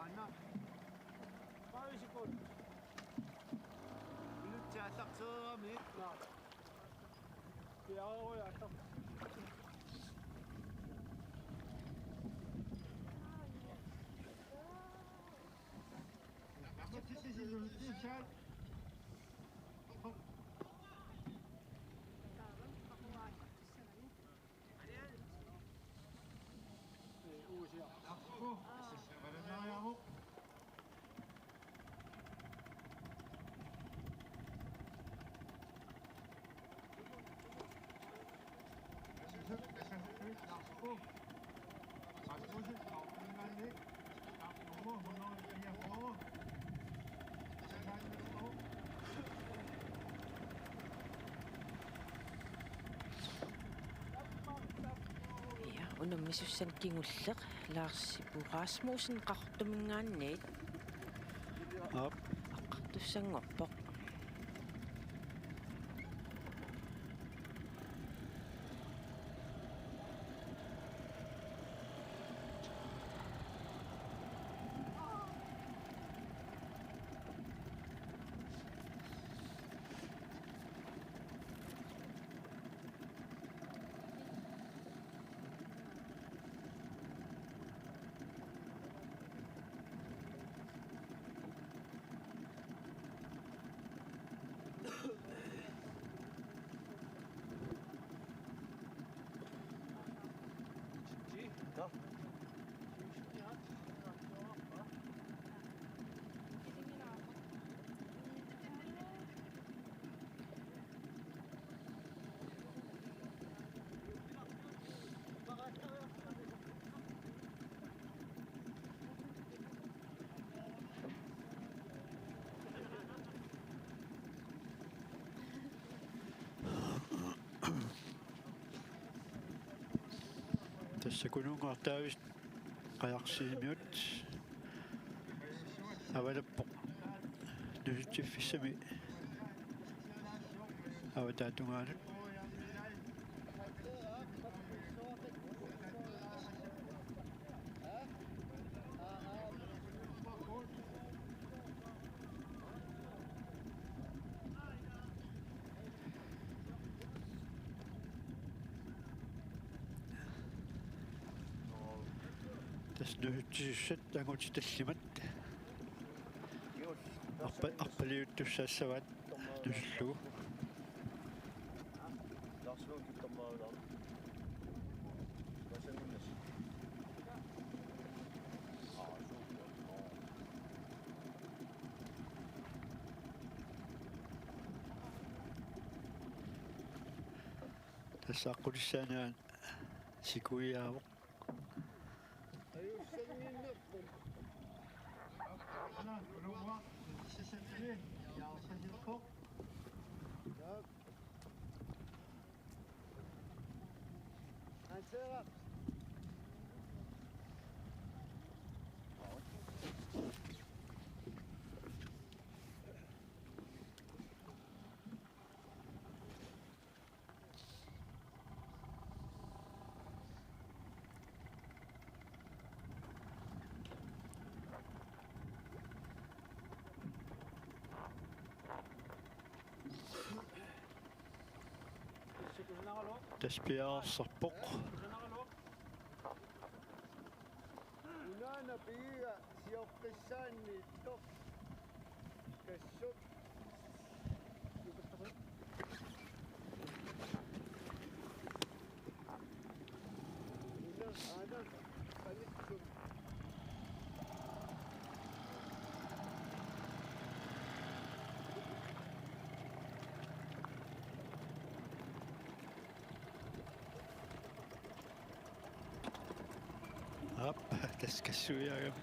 Anna. Paisikon. Minutsia taksoami. Ja unammisussan kingulleq laarsipu Rasmussen qartumingaanniit aqqartussangorpoq. Tässä kunungaartaavist qajarsiimiut avalappoq nusutiffissami avataatungaalut tässä nusutissat angutitallimat arpaliuttussaassavat nusullugu Larsluun kittamaalaan. Vasenminnes. tässä aqulissaanaan sikuiaavoq tässä piaarsarpoq Unana piia siorqissaanni toq. Kassut. Ana palitsun. таскассуяагам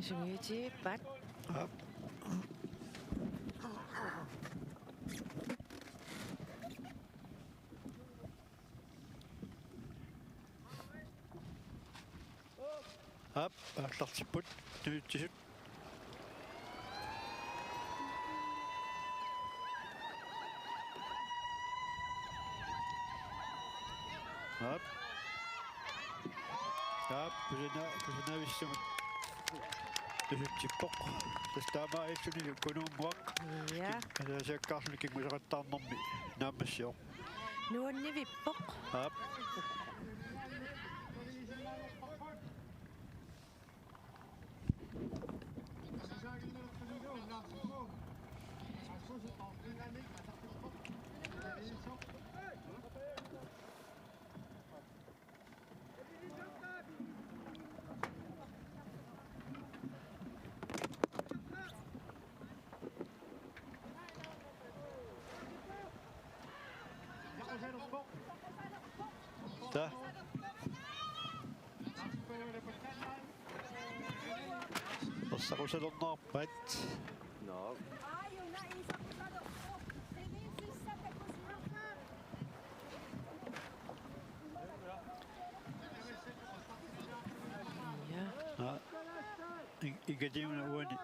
Сумиутиппат ап ап ааллартиппут нуутсисут ап пусинависсумут тусутсиппоқ тастаамааитсуни кунууммуақ я асааккаарлу кингусақаттаарнэрми наамассио нуаннивиппоқ ап та оссақусалернаарпат No. я игадимна уани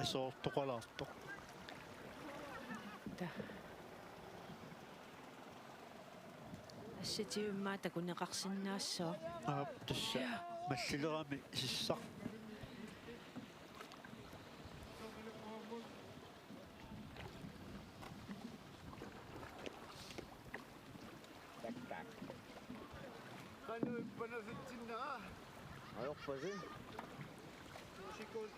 асоортоқалаартоқ та ассатиуммаа такунеқарсинаассоо ап тасса маллилерами сиссақ Kanu panasitsinna. Ayokpasin. Sikul.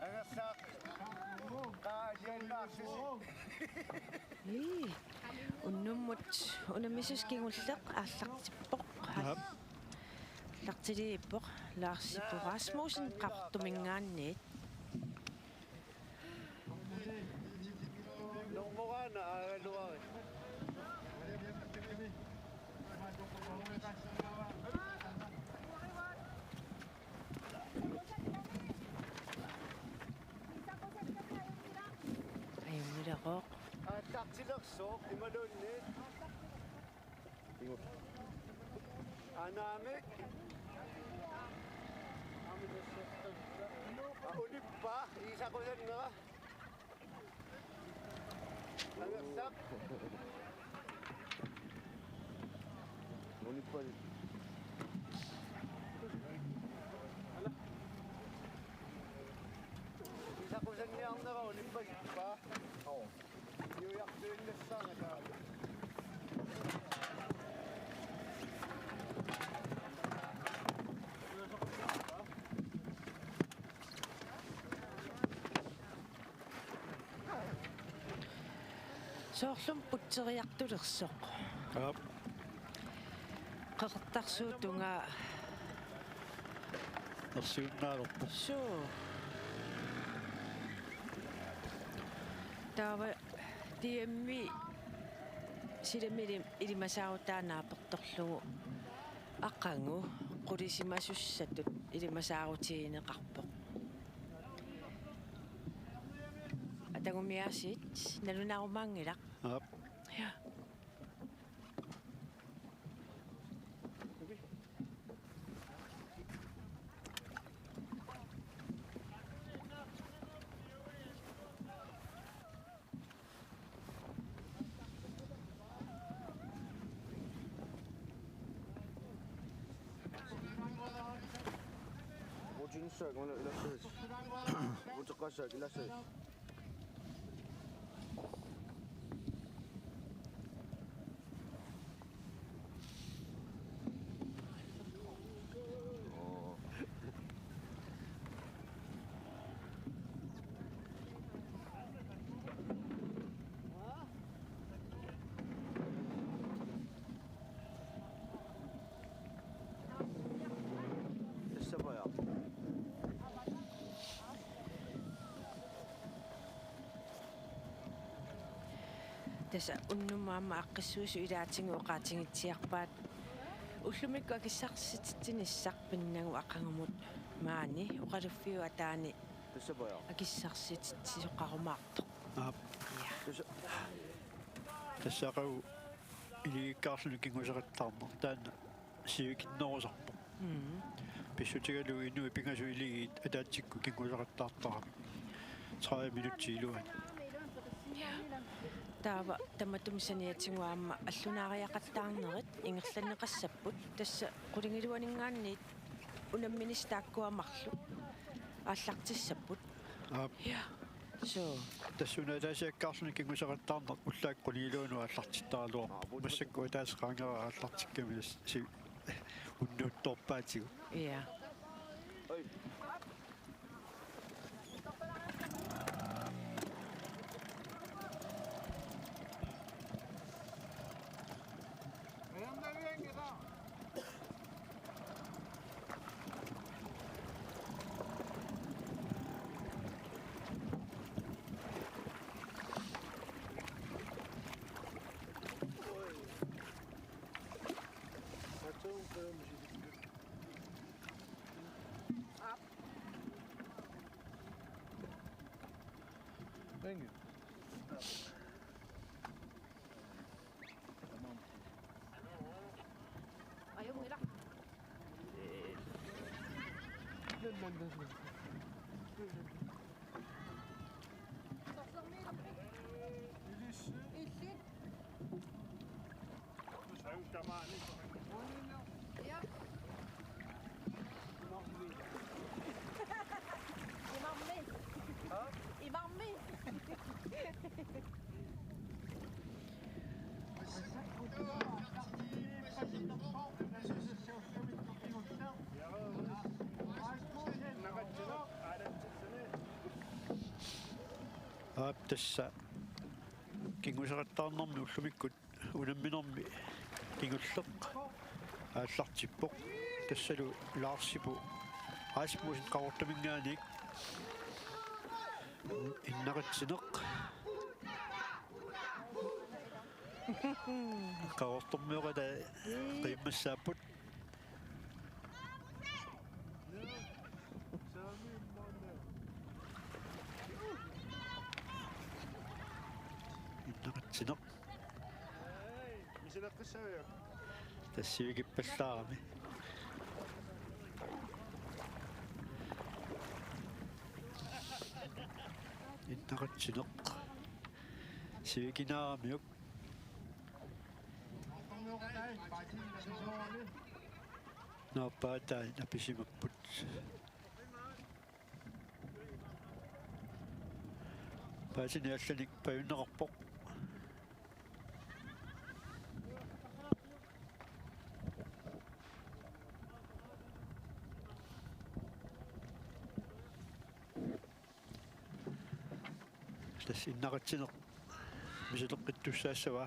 Agasak. Kaasiannaarsis. уннуммут унамисус кигуллеқ ааллартиппоқ ап лартилииппоқ лаарсиппу Расмусен қартумингаанниит Nongmorana aaluari. аюммилеқоқ Tartilersuuq imaluunniit. Anaamik. Ulippa isaqusannera. Angersaq. Ulippa. Isaqusanniarnera ulippa ippa. Юяқтуиллассаана соорлум путсериартулерсоқ ап қеқартарсуутунга ерсууннаалерпо суу тава диэмми силэмилим илимасаарутаанаапперторлугу аққангу қулисимасуссатут илимасаарутигинеқарпоқ атагумиасит налунаарумаангилақ ап я Mujinsak wala ilasas. Mujakasak ilasas. Tasa unnumaama aqqissuusu ilaatigu oqaatigitsiarpaat ullumikku akissarsitinissaq pinnagu aqangumut maani oqaluffiu ataani Tuossa voi olla. akissarsitissoqarumaartoq. тассаақау илигиккаарлуни кингусеқаттаарнер таана сивикиннерусарпо писсутигалу инуи пингасу илигиит атаатсикку кингусеқаттаартара 30 минутсиилуан Taava tamatumisaniatiguaamma allunaaриақаттаарнерит ингерланнеқассаппут тасса qulingilуанингаанниит унамминистааккуамарлу ааллартиссаппут я so тассуна таасиаккаарлуни кингусеқаттаарнер уллааккулигилуану ааллартиттаралуар массакку таасеқаангера ааллартикками си уннуутторпаатигу ja тасса кингусеқаттаарнэрми уллумиккут унамминерми кингуллеқ ааллартиппоқ тассалу лаарсипу аасмусин қавортамингааник иннақатсинеқ қавортормиоқата қиммассааппут иннақатсинеқ мисилаққиссавиа тассивикиппаллаарами иннақатсинеқ сивикинаарамиук наапаатаа написимаппут паасини алланик паюннеқарпоқ тас иннақатсинеқ мисилеққиттуссаассава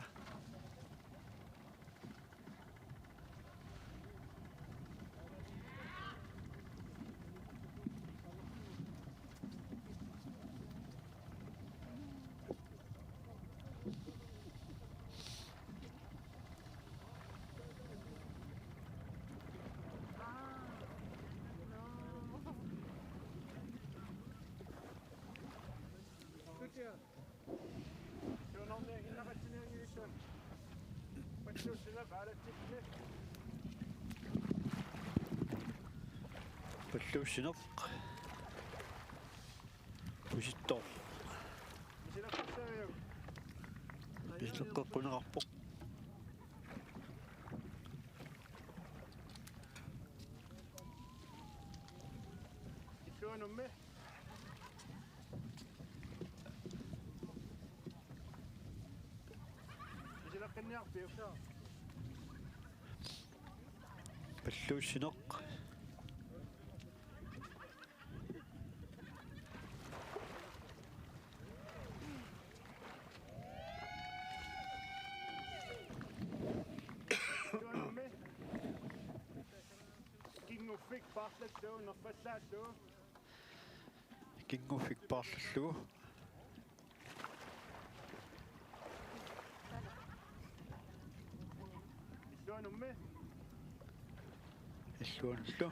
паллууссинеқ пуситтоо мисилеққеққунеқарпоқ иккуанумми мисилаққинниарпиуса паллууссинеқ кингуффик парлаттуу нерпаллааллуу кингуффик парллуу Illuanummi. Illuanallu.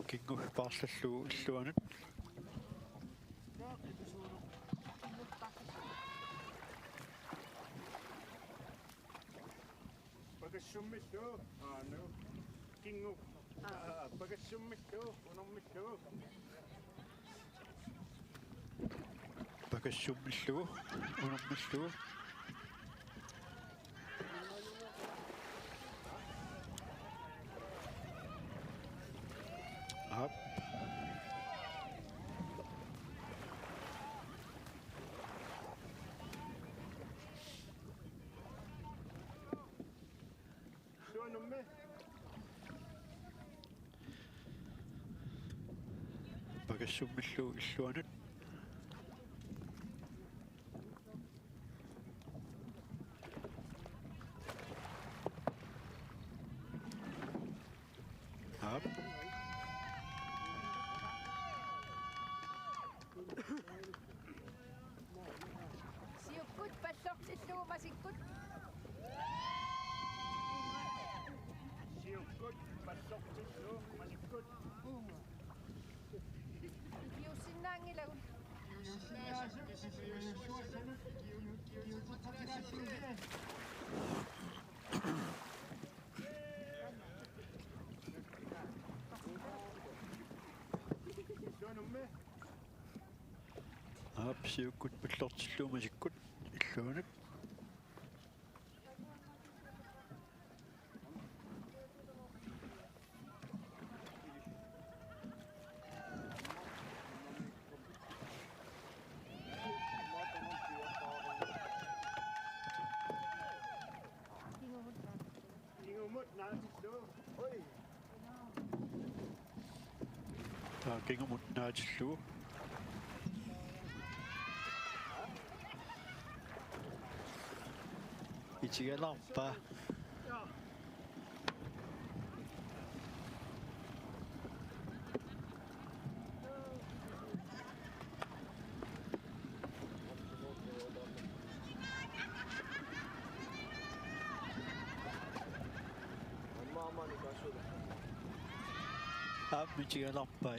Kingu parlallu illuanat. Pagassummittu. No. Kingu. Pagassummittu. Unommittu. Pagassumillu. Unomillu. Illuanummi. Pagassumillu illuanat. Siukkut pallortillu masikkut. Siukkut. Pallortillu. Masikkut. Piussinnaangilagun. Illuanummi. Siukkut pallortillu masikkut illuanat. Ingumut naatillu. Oi. Kingamut naatillu. Itigalarpa. Mamani kasula. Itigalarpa.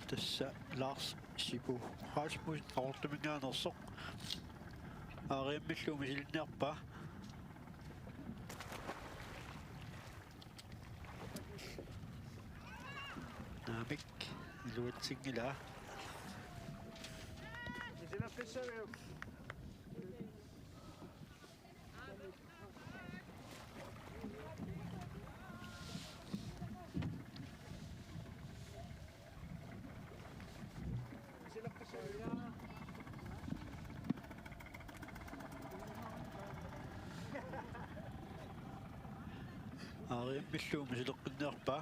Tässä Lars Sipu Rasmussen ortumingaanерsoq aariammilluumi silinniarpa naamik iluatsingila Isila pissaveu. Isila pissaveu. aariammilluumi sileqqinniarpa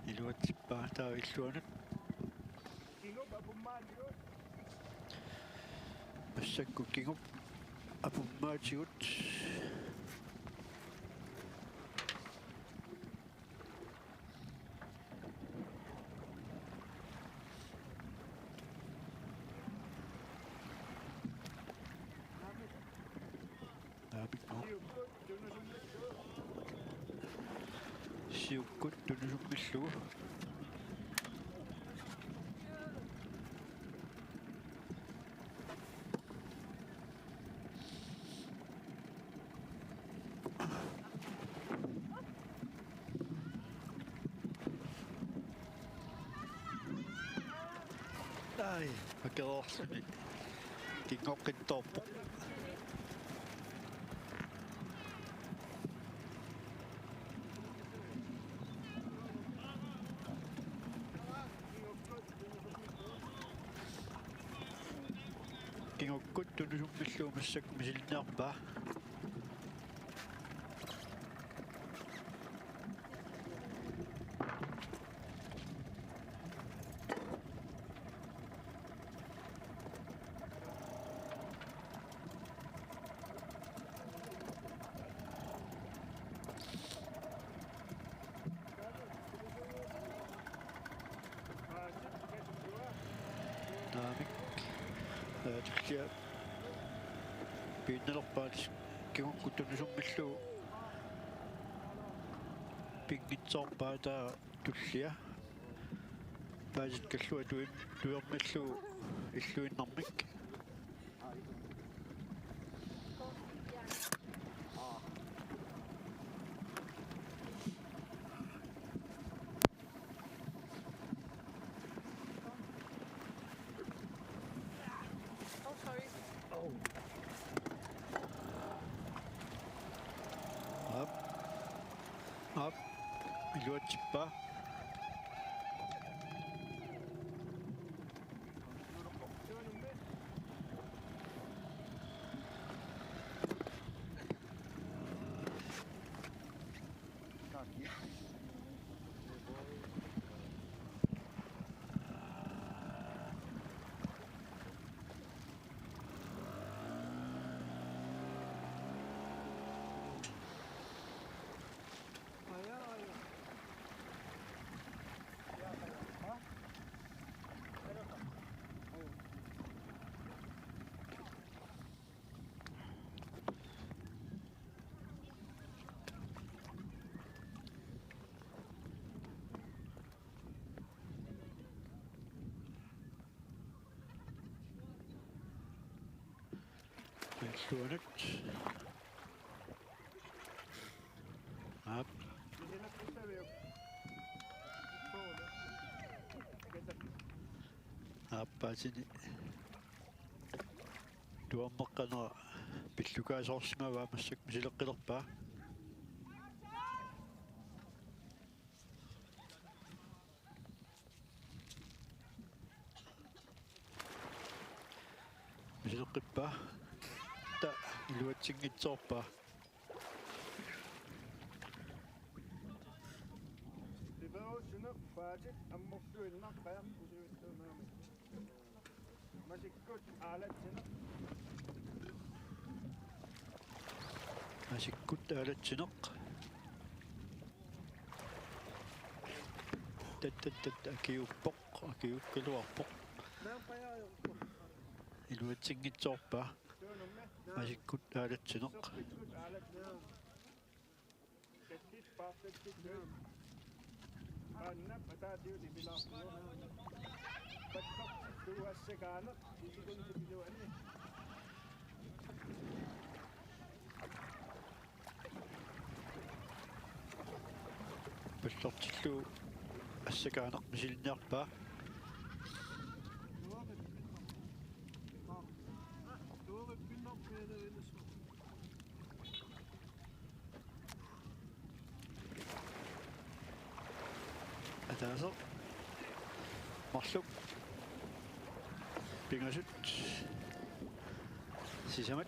iluatsippaa taa illuanat Kingup apummaaliut. passakku kingup apummaatigut Siukkut tunusummislugu. Ai, pakerorsuni. Kingoqqittorpoq. Kingoqqut tunusummisluumassak misilniarpaa. Naamik tuksia piinnerpaalis kingoqqut tunusummislugu pingitsoorpaa taa tullia paasit kallua tuermillugu illuinnarmik Oh, sorry. Up. Iluatsippaa. Illuanut. Up. Appaasini tuammeqqanera pillukaasoorsimavaa massak misileqqilerpaa misileqqippaa ta iluatsingitsoorpaa Liverusuna faatit ammortuinnaqqaya usuittuunaami. Masikkut aalatsina asikkut aalatsineq tattat akiuppoq akiukkiluarpoq naapajaayorpu iluatsingitsoorpaa tuunumme asikkut aalatsineq naappikkut aalatsina kettit paartettit anna pataatiuti pilaarpuo pattoq tuuassakaaneq isikunsipiluani паллартиллу ассакаанеқ мисилниарпаа атаасо марлук пингасут сисамат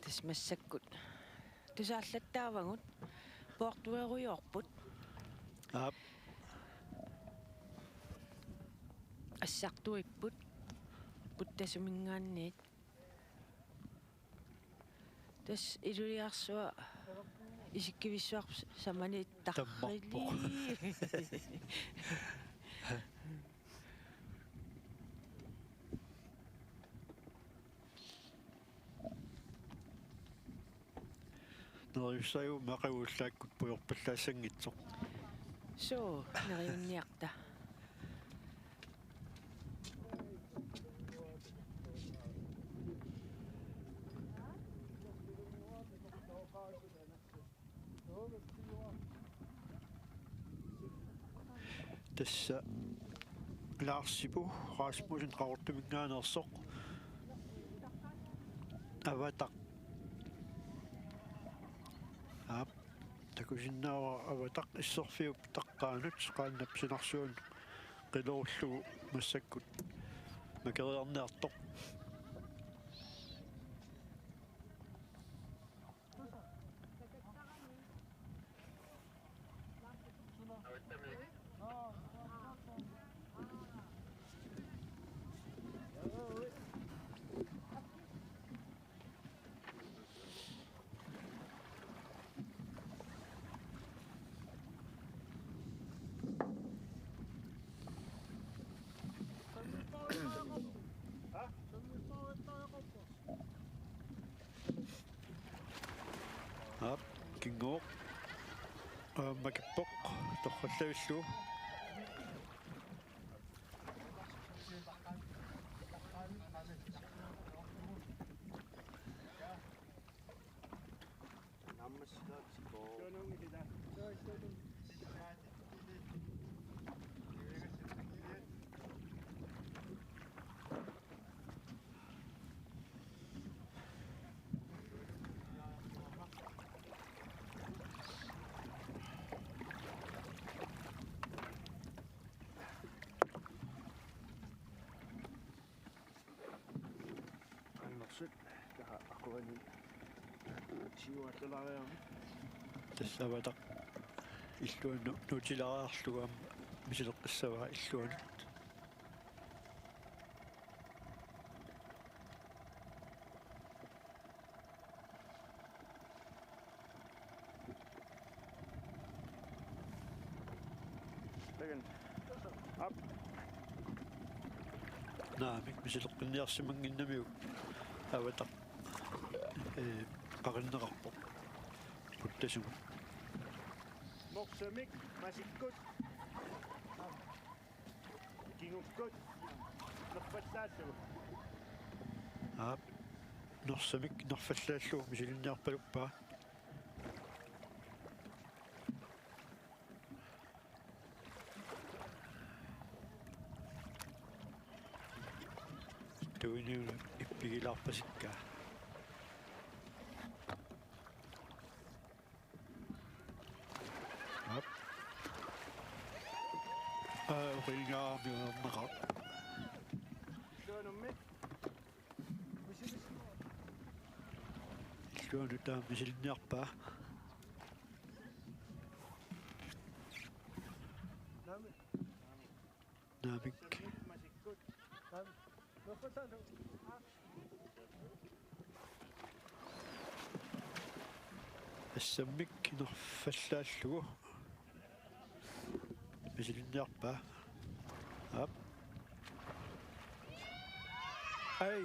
Tismassakkut tusaallattaavangut puartueruyorput Aap. ассартуиппут путтасумингаанниит тас илулиарсуа исиккивиссуарп саманиит таррили Noriussaju maqaguullaakut puyorpallaassanngitsoq. соо нериунниарта Tassa Larsipu Rasmussen qaortumingaanersoq avataq aap takusinnaava avataq issorfiup taqqaanut qaannap sinarsuun qilorullugu massakkut makeriarniartoq aap kingoq makippoq torrallavillu тассаватaq иллуанну нутилараарлугам мисилеққиссаваа иллуанут наамик мисилеққинниарсимангиннамиук аватақ qarinneqarpoq puttasugut Moksamik, masikkut. Kingukkut. Nerfallaassugu. aap nersamik nerfallaallu misilinniarpaluppaa tuiniula ippigilaarpasikkaa uqilgaarmiuerneqa Tuanummi. illuanu taa misilinniarpaa naamik Masikkut. assammik nerfallaallugu misilinniarpaa aap ai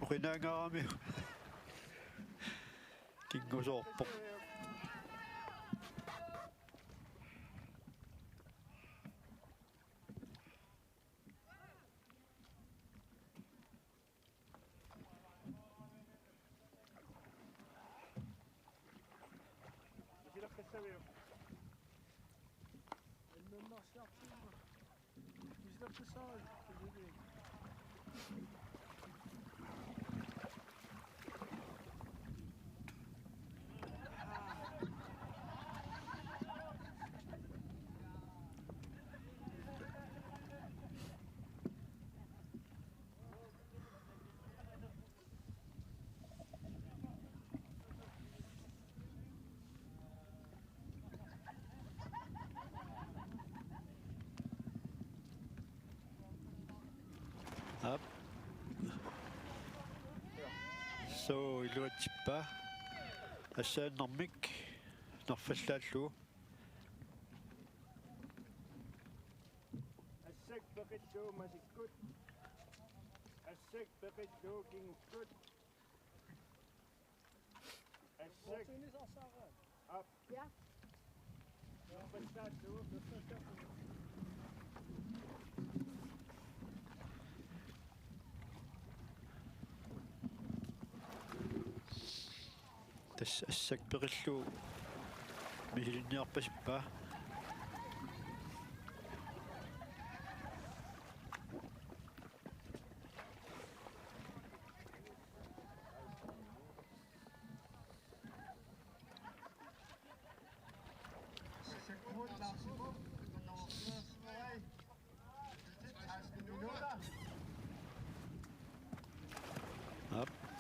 uqinaangaaramiu kingusoorpoq Misileqqissaviu. so iluatippa assaannermik nerfallaallu Assek peqittu masikkut. Assek peqittu kingukkut. Assek. Up. Ja. Nerfallaallu. tas assakperillu mihilinniarpasippa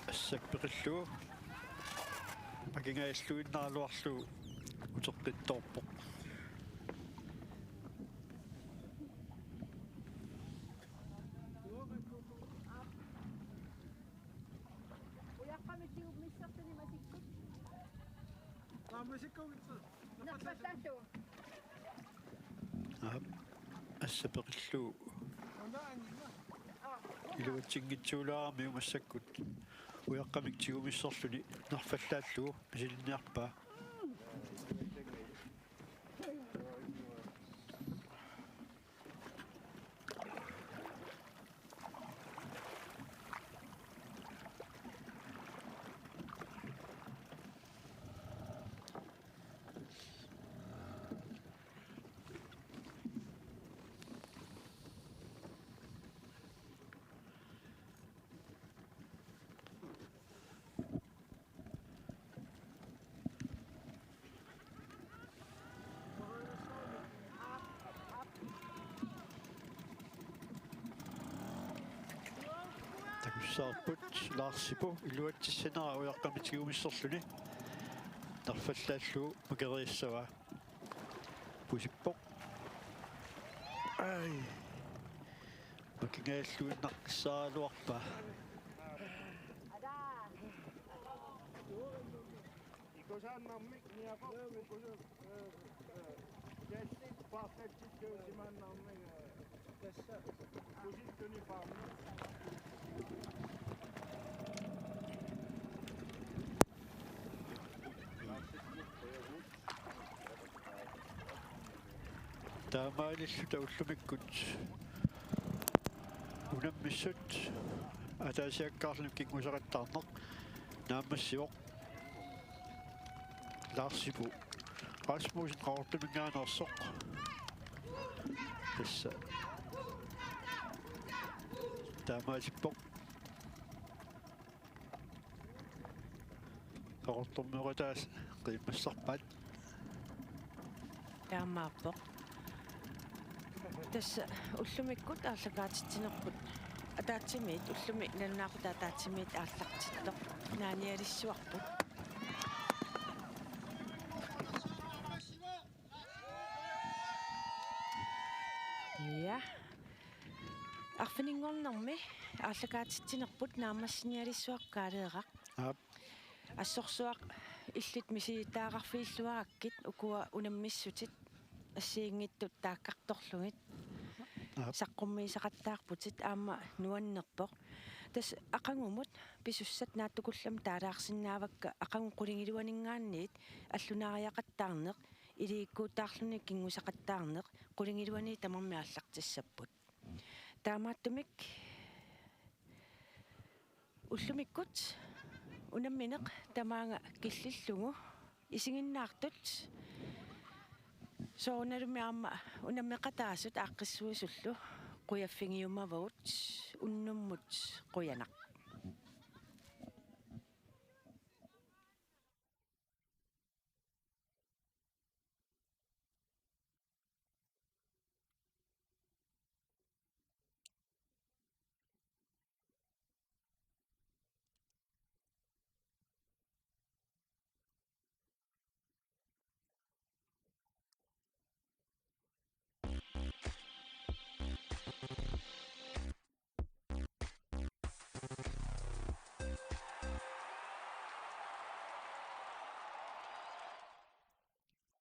assakperillu akingailluinnaarluarlu uteqqittorpoq Ujaqqamittigu missertuni masikkut. Musikkugitsu. Nerfallaallu. assapperillu iluatinngitsuulaarmi umassakkut ujaqqamiktigumissorluni nerfallaallu misiliniarpa takussaarput laarsipu iluatissanaara ujaqqamitigumissорluni nerfallaallu makeriissava pusippoq ai makingailluinnaqqissaaluarpa Ikosaannermik niaqorpu kusuk. Jässit paaqatsittu simaannermik tässä kusittuni paarmi. taamailillu taullumikut unammissut ataasiakkaarlum kingusaqattaarneq naammassivoq laarsipu Rasmussen qaortumingaanерсоq tassa taamaasippoq qaortummeqataas qiimmassarpaat таамааппоқ тасса уллумиккут аарлакаатитсинерпут атаатсимиит уллуми нанунаақута атаатсимиит аарлартиттоқ нааниалиссуарпут я арфинингорнэрми аарлакаатитсинерпут наамассиниалиссуаққаалеэрақ ассорсуақ иллит мисиитаагарфииллуараккит укуа унаммиссутит ассиингиттут тааккарторлугит саққуммиисақаттаарпутит аама нуаннерпоқ тас ақангумут писуссат нааттукуллам таалаарсинаавакка ақангу қулингилуанингаанниит аллунаариақаттаарнеқ илииккуутаарлуни кингусақаттаарнеқ қулингилуани тамарми ааллартиссаппут таамааттумик уллумиккут унамминеқ тамаанга киллиллугу исигиннаартут соонерми аама унаммеқатаасут ааққиссуисуллу қуяффигиумавагут уннуммут қуянақ